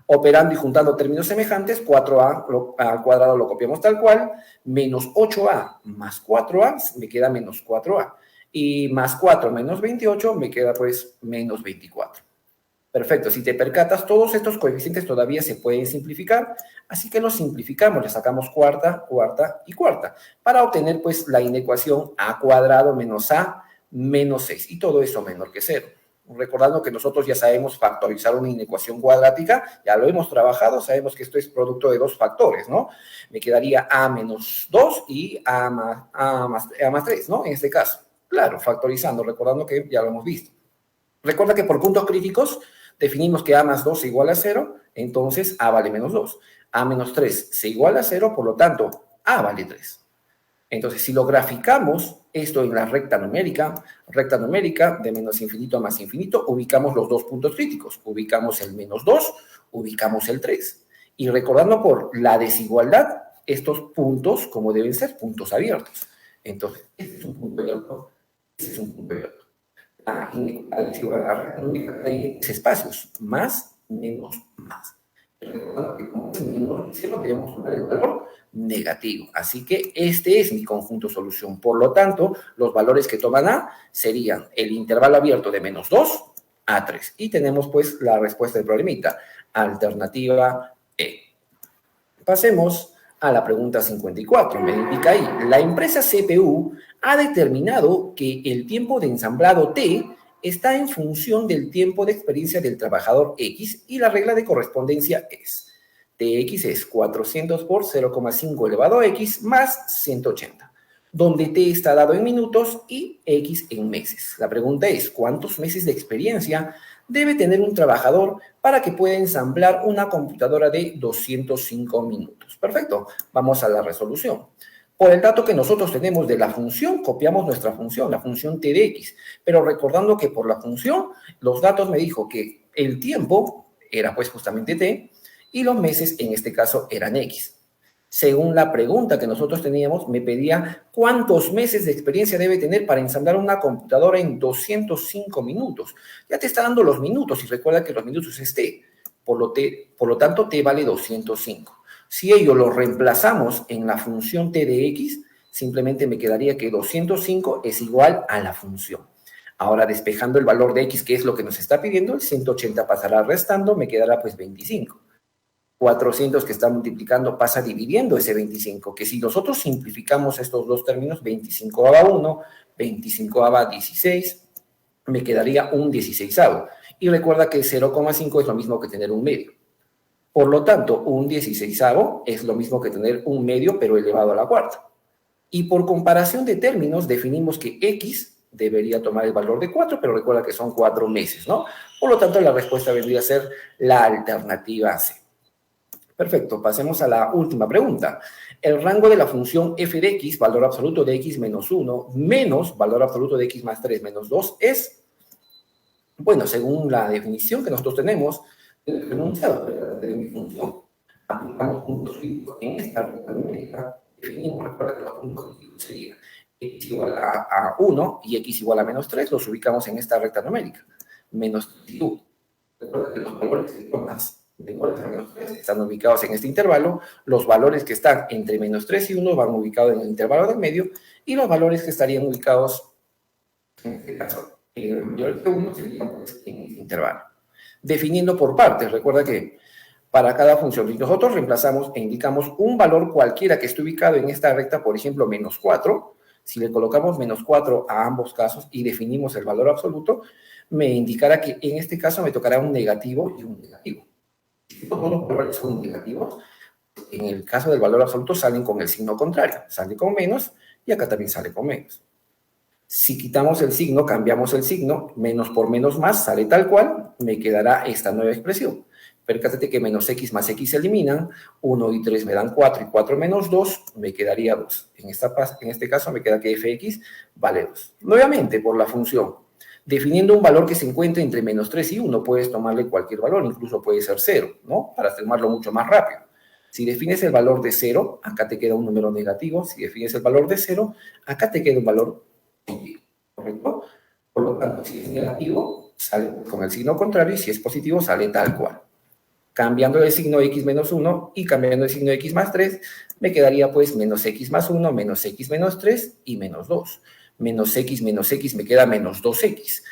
Operando y juntando términos semejantes, 4a al cuadrado lo copiamos tal cual, menos 8a más 4a, me queda menos 4a. Y más 4 menos 28 me queda pues menos 24. Perfecto, si te percatas, todos estos coeficientes todavía se pueden simplificar, así que los simplificamos, le sacamos cuarta, cuarta y cuarta, para obtener pues la inecuación a cuadrado menos a menos 6. Y todo eso menor que 0. Recordando que nosotros ya sabemos factorizar una inecuación cuadrática, ya lo hemos trabajado, sabemos que esto es producto de dos factores, ¿no? Me quedaría a menos 2 y a más 3, ¿no? En este caso. Claro, factorizando, recordando que ya lo hemos visto. Recuerda que por puntos críticos definimos que a más 2 se iguala a 0, entonces a vale menos 2. A menos 3 se iguala a 0, por lo tanto, a vale 3. Entonces, si lo graficamos esto en la recta numérica de menos infinito a más infinito, ubicamos los dos puntos críticos. Ubicamos el menos 2, ubicamos el 3. Y recordando por la desigualdad, estos puntos, como deben ser, puntos abiertos. Entonces, este es un punto abierto, este es un punto abierto. La desigualdad numérica hay espacios, más, menos, más. Recordando que como es menor que 0, tenemos un valor negativo. Así que este es mi conjunto solución. Por lo tanto, los valores que toman A serían el intervalo abierto de menos 2 a 3. Y tenemos pues la respuesta del problemita. Alternativa E. Pasemos a la pregunta 54. Me indica ahí, la empresa CPU ha determinado que el tiempo de ensamblado T está en función del tiempo de experiencia del trabajador X y la regla de correspondencia es Tx es 400 por 0,5 elevado a X más 180, donde T está dado en minutos y X en meses. La pregunta es, ¿cuántos meses de experiencia debe tener un trabajador para que pueda ensamblar una computadora de 205 minutos? Perfecto, vamos a la resolución. Por el dato que nosotros tenemos de la función, copiamos nuestra función, la función T de X, pero recordando que por la función, los datos me dijo que el tiempo era pues justamente T, y los meses, en este caso, eran X. Según la pregunta que nosotros teníamos, me pedía cuántos meses de experiencia debe tener para ensamblar una computadora en 205 minutos. Ya te está dando los minutos y recuerda que los minutos es T. Por lo tanto, T vale 205. Si ello lo reemplazamos en la función T de X, simplemente me quedaría que 205 es igual a la función. Ahora, despejando el valor de X, que es lo que nos está pidiendo, el 180 pasará restando, me quedará pues 25. 400 que está multiplicando pasa dividiendo ese 25, que si nosotros simplificamos estos dos términos, 25 va 1, 25 va 16, me quedaría un 16avo. Y recuerda que 0,5 es lo mismo que tener un medio. Por lo tanto, un 16avo es lo mismo que tener un medio, pero elevado a la cuarta. Y por comparación de términos, definimos que X debería tomar el valor de 4, pero recuerda que son 4 meses, ¿no? Por lo tanto, la respuesta vendría a ser la alternativa C. Perfecto, pasemos a la última pregunta. El rango de la función f de x, valor absoluto de x menos 1, menos valor absoluto de x más 3 menos 2 es, bueno, según la definición que nosotros tenemos, el enunciado de mi función, aplicamos puntos críticos en esta recta numérica, definimos, recuerda que los puntos críticos serían x igual a 1 y x igual a menos 3, los ubicamos en esta recta numérica, menos 1. Recuerda que los valores que tomas de menos 3 están ubicados en este intervalo, los valores que están entre menos 3 y 1 van ubicados en el intervalo del medio, y los valores que estarían ubicados, en este caso, en el mayor de 1 serían en el intervalo. Definiendo por partes, recuerda que para cada función, si nosotros reemplazamos e indicamos un valor cualquiera que esté ubicado en esta recta, por ejemplo, menos 4, si le colocamos menos 4 a ambos casos y definimos el valor absoluto, me indicará que en este caso me tocará un negativo y un negativo. Si todos los valores son negativos, en el caso del valor absoluto salen con el signo contrario, sale con menos y acá también sale con menos. Si quitamos el signo, cambiamos el signo, menos por menos más sale tal cual, me quedará esta nueva expresión. Percátate que menos x más x se eliminan, 1 y 3 me dan 4 y 4 menos 2 me quedaría 2. En este caso me queda que fx vale 2. Nuevamente por la función. Definiendo un valor que se encuentre entre menos 3 y 1, puedes tomarle cualquier valor, incluso puede ser 0, ¿no? Para tomarlo mucho más rápido. Si defines el valor de 0, acá te queda un número negativo. Si defines el valor de 0, acá te queda un valor positivo, ¿correcto? Por lo tanto, si es negativo, sale con el signo contrario, y si es positivo, sale tal cual. Cambiando el signo x menos 1 y cambiando el signo x más 3, me quedaría pues menos x más 1, menos x menos 3 y menos 2. Menos x me queda menos 2x,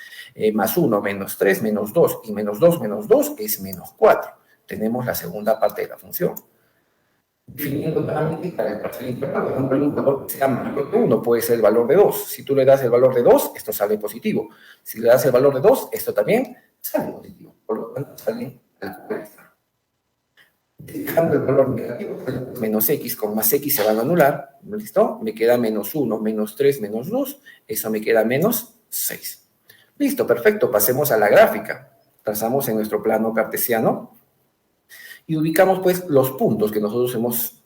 más 1, menos 3, menos 2, y menos 2 es menos 4. Tenemos la segunda parte de la función. definiendo claramente para el parcial intervalo, dándole un valor que sea mayor que 1, puede ser el valor de 2. Si tú le das el valor de 2, esto sale positivo. Si le das el valor de 2, esto también sale positivo. Por lo tanto, sale al correcto. Dejando el valor negativo, menos x con más x se van a anular, ¿listo? Me queda menos 1, menos 3, menos 2, eso me queda menos 6. Listo, perfecto, pasemos a la gráfica. Trazamos en nuestro plano cartesiano y ubicamos pues los puntos que nosotros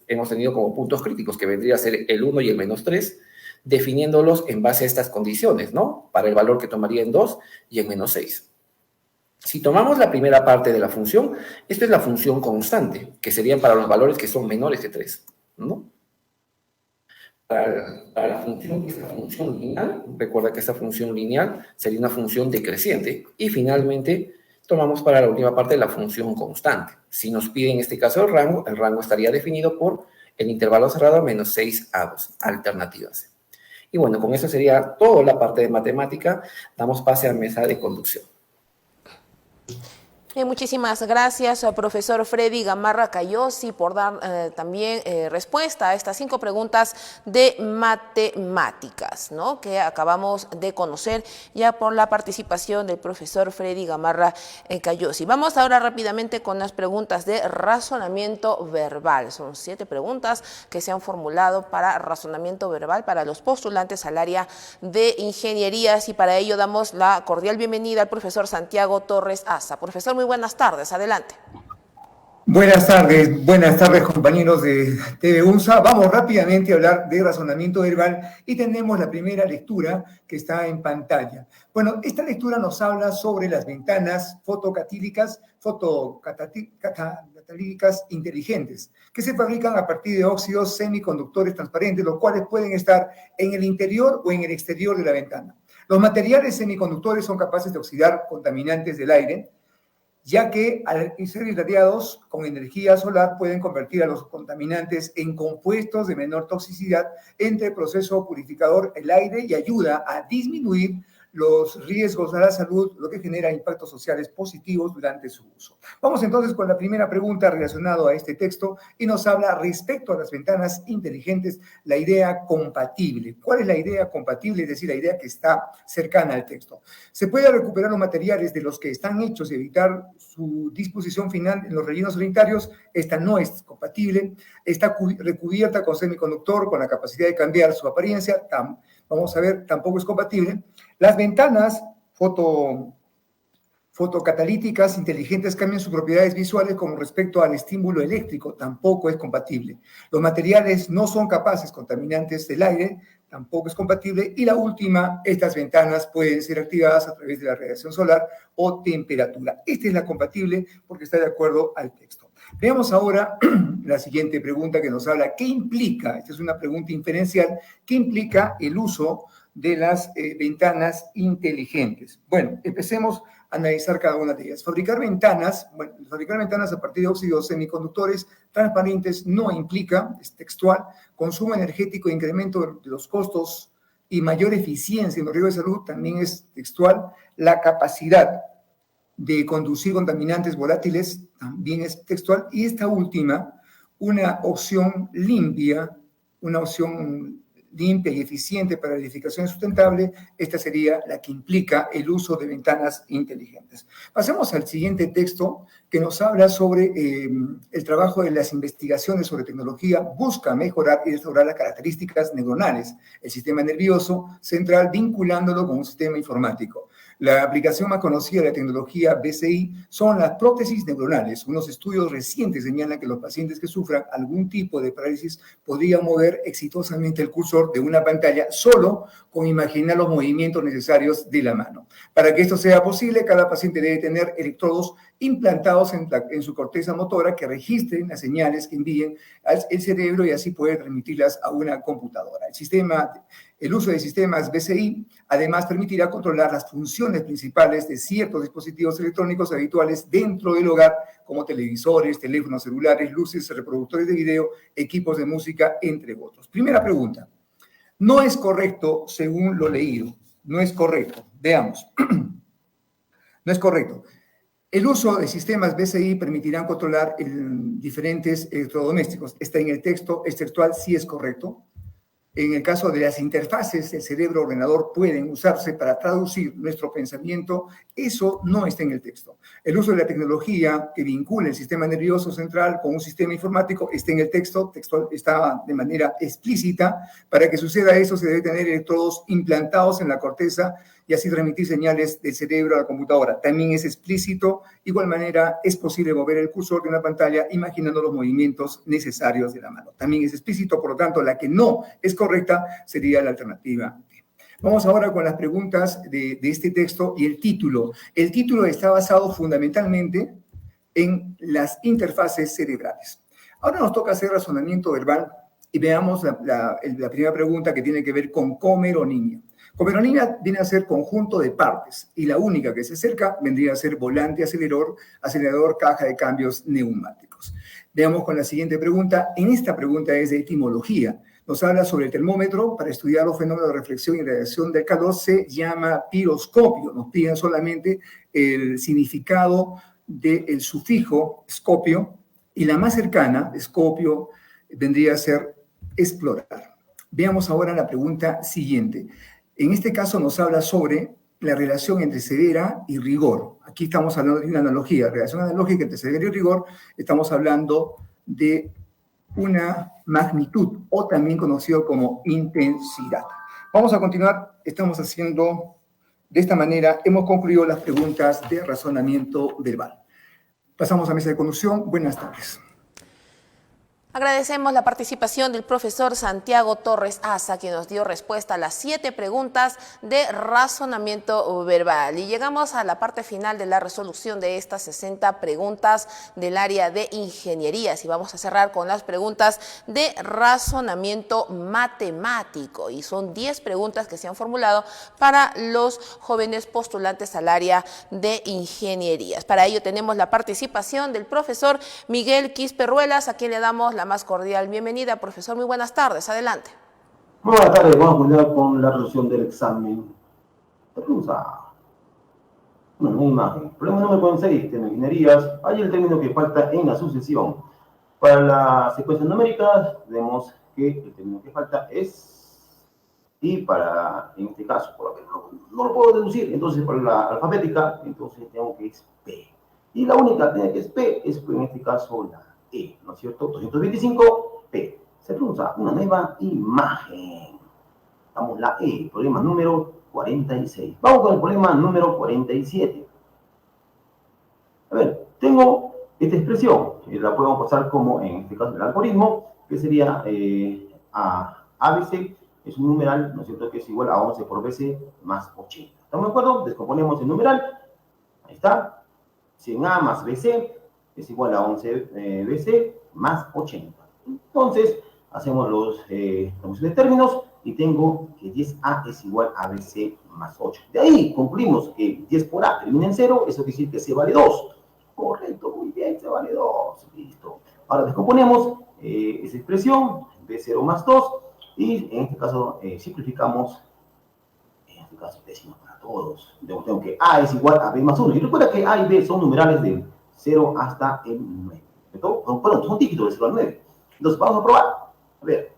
hemos tenido como puntos críticos, que vendría a ser el 1 y el menos 3, definiéndolos en base a estas condiciones, ¿no? Para el valor que tomaría en 2 y en menos 6. Si tomamos la primera parte de la función, esta es la función constante, que serían para los valores que son menores de 3, ¿no? Para la función que es la función lineal, recuerda que esta función lineal sería una función decreciente. Y finalmente, tomamos para la última parte la función constante. Si nos pide en este caso el rango estaría definido por el intervalo cerrado menos 6 a 2, alternativas. Y bueno, con eso sería toda la parte de matemática. Damos pase a mesa de conducción. Muchísimas gracias, profesor Freddy Gamarra Cayosi, por dar también respuesta a estas 5 preguntas de matemáticas, ¿no?, que acabamos de conocer ya por la participación del profesor Freddy Gamarra Cayosi. Vamos ahora rápidamente con las preguntas de razonamiento verbal. Son 7 preguntas que se han formulado para razonamiento verbal para los postulantes al área de ingenierías, y para ello damos la cordial bienvenida al profesor Santiago Torres Asa. Profesor, muy buenas tardes, adelante. Buenas tardes compañeros de TV UNSA. Vamos rápidamente a hablar de razonamiento verbal y tenemos la primera lectura que está en pantalla. Bueno, esta lectura nos habla sobre las ventanas fotocatalíticas inteligentes que se fabrican a partir de óxidos semiconductores transparentes, los cuales pueden estar en el interior o en el exterior de la ventana. Los materiales semiconductores son capaces de oxidar contaminantes del aire, ya que al ser irradiados con energía solar pueden convertir a los contaminantes en compuestos de menor toxicidad entre el proceso purificador, el aire, y ayuda a disminuir los riesgos a la salud, lo que genera impactos sociales positivos durante su uso. Vamos entonces con la primera pregunta relacionada a este texto y nos habla respecto a las ventanas inteligentes, la idea compatible. ¿Cuál es la idea compatible? Es decir, la idea que está cercana al texto. Se puede recuperar los materiales de los que están hechos y evitar su disposición final en los rellenos sanitarios. Esta no es compatible. Está recubierta con semiconductor con la capacidad de cambiar su apariencia. Vamos a ver, tampoco es compatible. Las ventanas fotocatalíticas inteligentes cambian sus propiedades visuales con respecto al estímulo eléctrico, tampoco es compatible. Los materiales no son capaces, contaminantes del aire, tampoco es compatible. Y la última, estas ventanas pueden ser activadas a través de la radiación solar o temperatura. Esta es la compatible porque está de acuerdo al texto. Veamos ahora la siguiente pregunta que nos habla. ¿Qué implica? Esta es una pregunta inferencial. ¿Qué implica el uso de las ventanas inteligentes? Bueno, empecemos a analizar cada una de ellas. Fabricar ventanas a partir de óxidos semiconductores transparentes no implica, es textual, consumo energético e incremento de los costos y mayor eficiencia en los riesgos de salud, también es textual. La capacidad de conducir contaminantes volátiles también es textual. Y esta última, una opción limpia y eficiente para la edificación sustentable, esta sería la que implica el uso de ventanas inteligentes. Pasemos al siguiente texto que nos habla sobre el trabajo de las investigaciones sobre tecnología. Busca mejorar y restaurar las características neuronales, el sistema nervioso central, vinculándolo con un sistema informático. La aplicación más conocida de la tecnología BCI son las prótesis neuronales. Unos estudios recientes señalan que los pacientes que sufran algún tipo de parálisis podrían mover exitosamente el cursor de una pantalla solo con imaginar los movimientos necesarios de la mano. Para que esto sea posible, cada paciente debe tener electrodos implantados en su corteza motora que registren las señales que envíen al cerebro y así poder transmitirlas a una computadora. El uso de sistemas BCI además permitirá controlar las funciones principales de ciertos dispositivos electrónicos habituales dentro del hogar, como televisores, teléfonos celulares, luces, reproductores de video, equipos de música, entre otros. Primera pregunta. No es correcto según lo leído. No es correcto. Veamos. No es correcto. El uso de sistemas BCI permitirán controlar diferentes electrodomésticos. Está en el texto textual, sí es correcto. En el caso de las interfaces, el cerebro-ordenador pueden usarse para traducir nuestro pensamiento. Eso no está en el texto. El uso de la tecnología que vincula el sistema nervioso central con un sistema informático está en el texto. Textual está de manera explícita. Para que suceda eso, se debe tener electrodos implantados en la corteza y así transmitir señales del cerebro a la computadora. También es explícito. De igual manera, es posible mover el cursor de una pantalla imaginando los movimientos necesarios de la mano. También es explícito, por lo tanto, la que no es correcta sería la alternativa D. Vamos ahora con las preguntas de este texto y el título. El título está basado fundamentalmente en las interfaces cerebrales. Ahora nos toca hacer razonamiento verbal y veamos la primera pregunta que tiene que ver con comeronimia. Comeronimia viene a ser conjunto de partes y la única que se acerca vendría a ser volante, acelerador, caja de cambios neumáticos. Veamos con la siguiente pregunta. En esta pregunta es de etimología. Nos habla sobre el termómetro. Para estudiar los fenómenos de reflexión y radiación del calor se llama piroscopio. Nos piden solamente el significado del sufijo scopio y la más cercana, scopio, vendría a ser explorar. Veamos ahora la pregunta siguiente. En este caso nos habla sobre la relación entre severa y rigor. Aquí estamos hablando de una analogía, relación analógica entre severa y rigor. Estamos hablando de una magnitud o también conocido como intensidad. Vamos a continuar. Estamos haciendo de esta manera. Hemos concluido las preguntas de razonamiento verbal. Pasamos a mesa de conducción. Buenas tardes. Agradecemos la participación del profesor Santiago Torres Asa, quien nos dio respuesta a las 7 preguntas de razonamiento verbal. Y llegamos a la parte final de la resolución de estas 60 preguntas del área de ingenierías. Y vamos a cerrar con las preguntas de razonamiento matemático. Y son 10 preguntas que se han formulado para los jóvenes postulantes al área de ingenierías. Para ello tenemos la participación del profesor Miguel Quispe-Ruelas, a quien le damos la más cordial bienvenida. Profesor, muy buenas tardes. Adelante. Muy buenas tardes. Vamos a continuar con la resolución del examen. Tenemos una imagen. Problema número 46 de ingenierías. Hay el término que falta en la sucesión. Para las secuencias numéricas, vemos que el término que falta es y para, en este caso, no lo puedo deducir. Entonces, para la alfabética, entonces tengo que es P. Y la única que tiene que es P es, en este caso, la E, ¿no es cierto? 225P. Se produce una nueva imagen. Damos la E, problema número 46. Vamos con el problema número 47. A ver, tengo esta expresión. La podemos pasar como, en este caso, el algoritmo, que sería ABC, es un numeral, ¿no es cierto?, que es igual a 11 por BC más 80. ¿Estamos de acuerdo? Descomponemos el numeral. Ahí está. 100A más BC es igual a 11 BC más 80. Entonces, hacemos los términos y tengo que 10A es igual a BC más 8. De ahí concluimos que 10 por A termina en 0, eso quiere decir que C vale 2. Correcto, muy bien, C vale 2. Listo. Ahora descomponemos esa expresión, B0 más 2, y en este caso simplificamos, en este caso decimos para todos. Tengo que A es igual a B más 1. Y recuerda que A y B son numerales de 0 hasta el 9. Perdón, son dígitos de 0 al 9. Entonces, vamos a probar. A ver.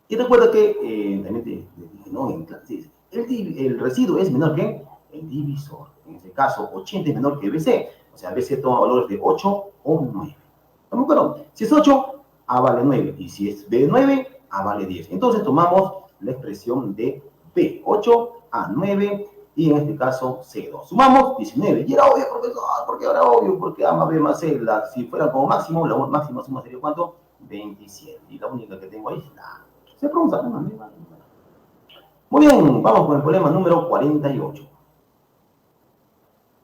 Y recuerda que, también te dije, ¿no? En clase, el residuo es menor que el divisor. En este caso, 80 es menor que BC. O sea, BC toma valores de 8 o 9. ¿Estamos de acuerdo? Si es 8, A vale 9. Y si es B 9, A vale 10. Entonces, tomamos la expresión de B. 8 a 9. Y en este caso, C2. Sumamos 19. Y era obvio, profesor. ¿Por qué era obvio? Porque A más B más C, si fuera como máximo, la máxima suma sería ¿cuánto? 27. Y la única que tengo ahí es la... Se pregunta una misma. Muy bien, vamos con el problema número 48.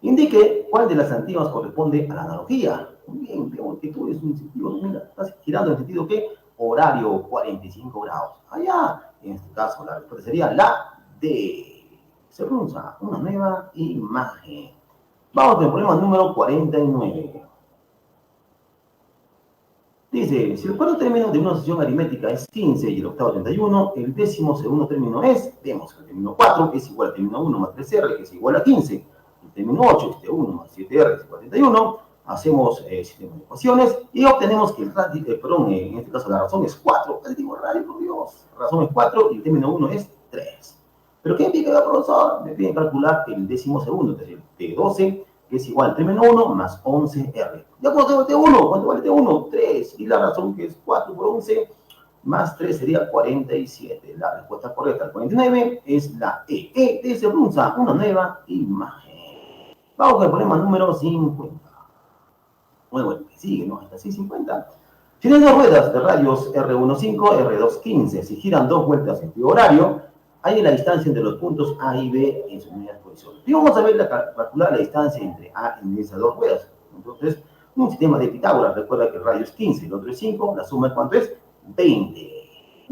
Indique cuál de las antiguas corresponde a la analogía. Muy bien, vemos que tú es un sentido, mira, estás girando en el sentido que horario 45 grados. Allá, en este caso, la respuesta sería la D. Se pronuncia una nueva imagen. Vamos con el problema número 49. Dice, si el cuarto término de una sucesión aritmética es 15 y el octavo 31, el 12º término es, vemos que el término 4 es igual al término 1 más 3R, que es igual a 15. el término 8, este 1 más 7R es 41, hacemos sistema de ecuaciones y obtenemos que en este caso la razón es 4. Les digo, radio, por Dios, la razón es 4 y el término 1 es 3. ¿Pero qué me pide el profesor? Me piden calcular el décimo segundo, es decir, T12, que es igual al término 1 más 11R. ¿Ya cuánto vale T1? ¿Cuánto vale T1? 3. Y la razón que es 4 por 11 más 3 sería 47. La respuesta correcta al 49 es la E. E de Brunza, una nueva imagen. Vamos con el problema número 50. Bueno, sigue, ¿no? Hasta 650. Si tienes dos ruedas de radios R15, R215, si giran 2 vueltas en sentido horario, hay la distancia entre los puntos A y B en su unidad de posición. Y vamos a calcular la distancia entre A y esas dos ruedas. Entonces, un sistema de Pitágoras, recuerda que el radio es 15, el otro es 5, la suma de cuánto es 20.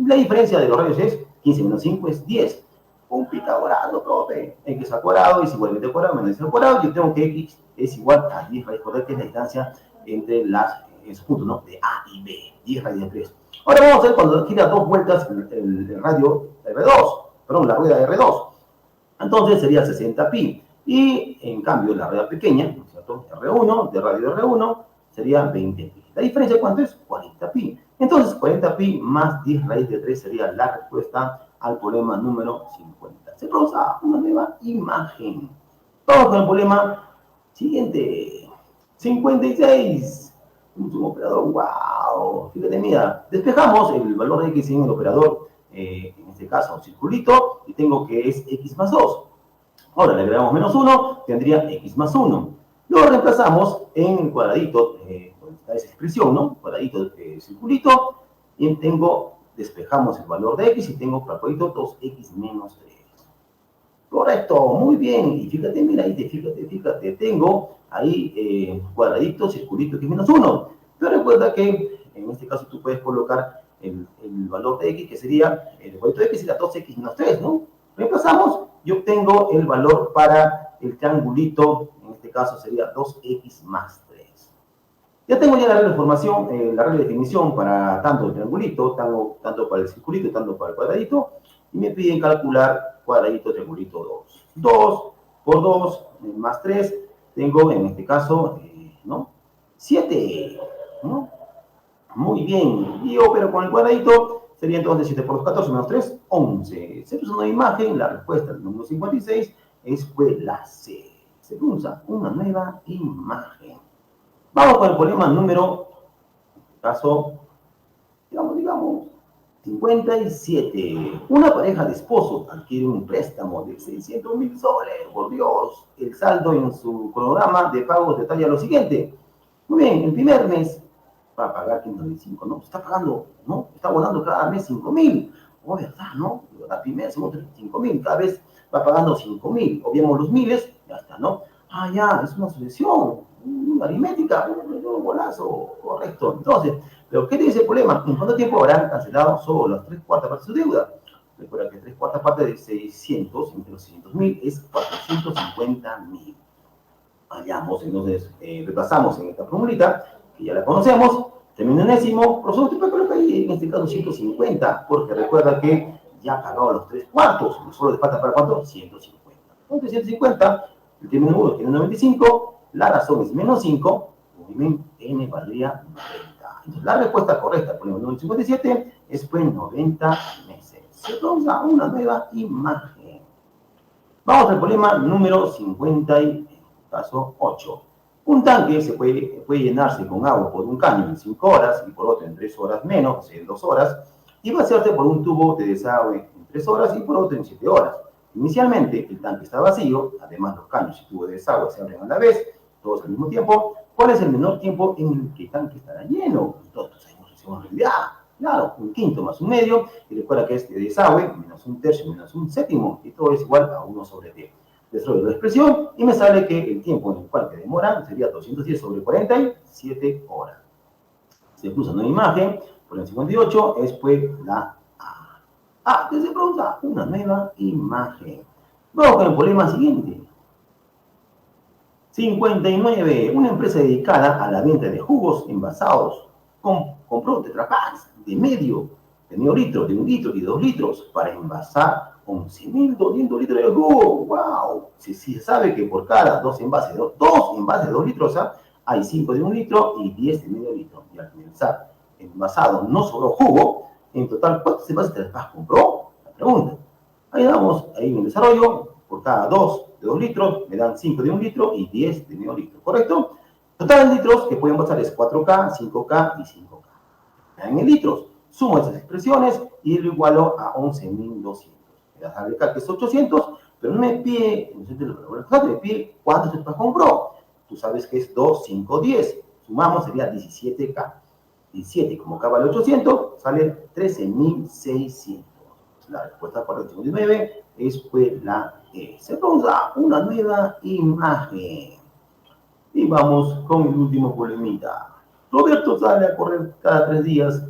La diferencia de los radios es 15 menos 5 es 10. Un pitagorano, profe. X al cuadrado es igual a 20 al cuadrado menos 10 al cuadrado. Yo tengo que X es igual a 10 raíz cuadrada, que es la distancia entre esos puntos, ¿no? De A y B. 10 raíz de 3. Ahora vamos a ver cuando gira 2 vueltas el radio R2. Perdón, la rueda R2. Entonces sería 60 pi. Y en cambio la rueda pequeña, ¿no es cierto? R1, de radio R1, sería 20 pi. ¿La diferencia cuánto es? 40 pi. Entonces 40 pi más 10 raíz de 3 sería la respuesta al problema número 50. Se produce una nueva imagen. Vamos con el problema siguiente. 56. Un operador, wow. Fíjate, mira, despejamos el valor de X en el operador, en este caso un circulito, y tengo que es X más 2. Ahora le agregamos menos 1, tendría X más 1. Luego reemplazamos en el cuadradito, está esa expresión, ¿no? Cuadradito de circulito, y despejamos el valor de X y tengo cuadradito 2X menos 3. Correcto, muy bien. Y fíjate, mira, ahí fíjate, tengo ahí cuadradito, circulito, X menos 1. Pero recuerda que en este caso tú puedes colocar el valor de X, que sería, el cuadradito de X sería 2X menos 3, ¿no? Reemplazamos y obtengo el valor para el triangulito, en este caso sería 2X más 3. Ya tengo ya la regla de formación, la regla de definición para tanto el triangulito, tanto para el circulito, tanto para el cuadradito, y me piden calcular cuadradito, triangulito 2. 2 por 2 más 3, tengo en este caso, ¿no? 7, ¿no? Muy bien, y opero con el cuadradito, sería entonces 7 por 2, 14 menos 3, 11. Se puso una imagen, la respuesta del número 56 fue la C. Se puso una nueva imagen. Vamos con el problema número, en este caso, digamos, 57. Una pareja de esposos adquiere un préstamo de 600.000 soles. Por Dios, el saldo en su cronograma de pagos detalla lo siguiente. Muy bien, el primer mes va a pagar 505, ¿no? Está pagando, ¿no? Está abonando cada mes 5.000. Oh, ¿verdad, no? La primera, segundo, 5.000. Cada vez va pagando 5.000. Obviamos los miles, ya está, ¿no? Ah, ya, es una sucesión, una aritmética, un golazo, correcto. Entonces, ¿pero qué dice el problema? ¿En cuánto tiempo habrán cancelado solo las 3/4 partes de su deuda? Recuerda que 3/4 partes de 600, entre los 600.000, es 450.000. Vayamos, entonces, repasamos en esta formulita, que ya la conocemos, término enésimo, por eso te coloca ahí, en este caso 150, porque recuerda que ya ha pagado los 3/4, solo le falta para cuánto, 150. Entonces 150, el término 1 tiene 95, la razón es menos 5, n valdría 90. Entonces la respuesta correcta al problema número 57 es pues 90 meses. Se produce una nueva imagen. Vamos al problema número 58. Un tanque puede llenarse con agua por un caño en 5 horas y por otro en 3 horas menos, o sea, en 2 horas, y vaciarse por un tubo de desagüe en 3 horas y por otro en 7 horas. Inicialmente el tanque está vacío, además los caños y tubos de desagüe se abren a la vez, todos al mismo tiempo. ¿Cuál es el menor tiempo en el que el tanque estará lleno? Entonces, en realidad, claro, 1/5 más 1/2, y recuerda que este desagüe, menos 1/3 menos 1/7, y todo es igual a 1 sobre t. Desarrollo la expresión y me sale que el tiempo en el cual que demora sería 210 sobre 47 horas. Se puso una imagen, por el 58 es pues la A. Ah, que se produce una nueva imagen. Vamos con el problema siguiente. 59. Una empresa dedicada a la venta de jugos envasados compró Tetra Paks de medio de medio litro, de 1 litro y 2 litros para envasar 11.200 litros de jugo. ¡Wow! Si se sabe que por cada dos envases de 2 litros hay 5 de 1 litro y 10 de medio litro. Y al finalizar envasado no solo jugo, en total, ¿cuántos envases de paz compró? La pregunta. Ahí damos, ahí en el desarrollo, por cada 2 de 2 litros, me dan 5 de 1 litro y 10 de medio litro, ¿correcto? Total de litros que pueden pasar es 4K, 5K y 5K. En litros, sumo esas expresiones y lo igualo a 11.200. Ya sabe acá que es 800, pero no me pide, me pide cuántos se compró. Tú sabes que es 2, 5, 10. Sumamos, sería 17K. 17, como acá vale 800, sale 13.600. La respuesta para el 59 es pues la E. Se usa una nueva imagen. Y vamos con el último problemita. Roberto sale a correr cada 3 días,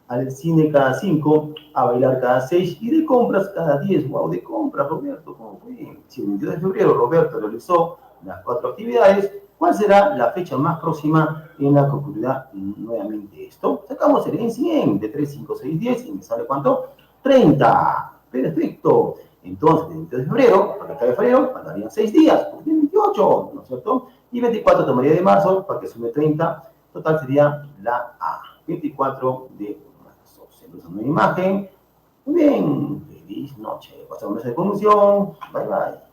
al cine cada 5, a bailar cada 6 y de compras cada 10. ¡Wow! De compras, Roberto, ¿cómo fue? Si el 22 de febrero Roberto realizó las 4 actividades, ¿cuál será la fecha más próxima en la que ocurrirá nuevamente esto? Sacamos el 100 de 3, 5, 6, 10 y me sale ¿cuánto? 30. Perfecto. Entonces, el 22 de febrero, para que acabe febrero, faltarían 6 días, pues 28, ¿no es cierto? Y 24 tomaría de marzo, para que sume 30, total sería la A. 24 de marzo. Se usa una imagen. Muy bien, feliz noche. Pasamos a la conclusión. Bye, bye.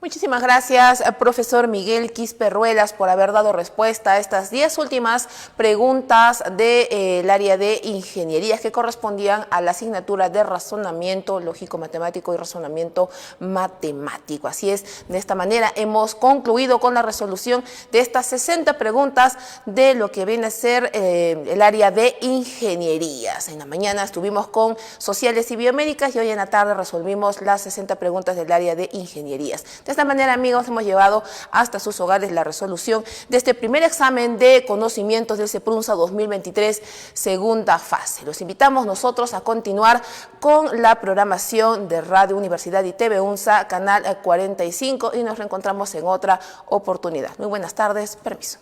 Muchísimas gracias, profesor Miguel Quispe Ruelas, por haber dado respuesta a estas 10 últimas preguntas del área de ingenierías que correspondían a la asignatura de razonamiento lógico-matemático y razonamiento matemático. Así es, de esta manera hemos concluido con la resolución de estas 60 preguntas de lo que viene a ser el área de ingenierías. En la mañana estuvimos con sociales y biomédicas y hoy en la tarde resolvimos las 60 preguntas del área de ingenierías. De esta manera, amigos, hemos llevado hasta sus hogares la resolución de este primer examen de conocimientos del CEPRUNSA 2023, segunda fase. Los invitamos nosotros a continuar con la programación de Radio Universidad y TV UNSA, canal 45, y nos reencontramos en otra oportunidad. Muy buenas tardes, permiso.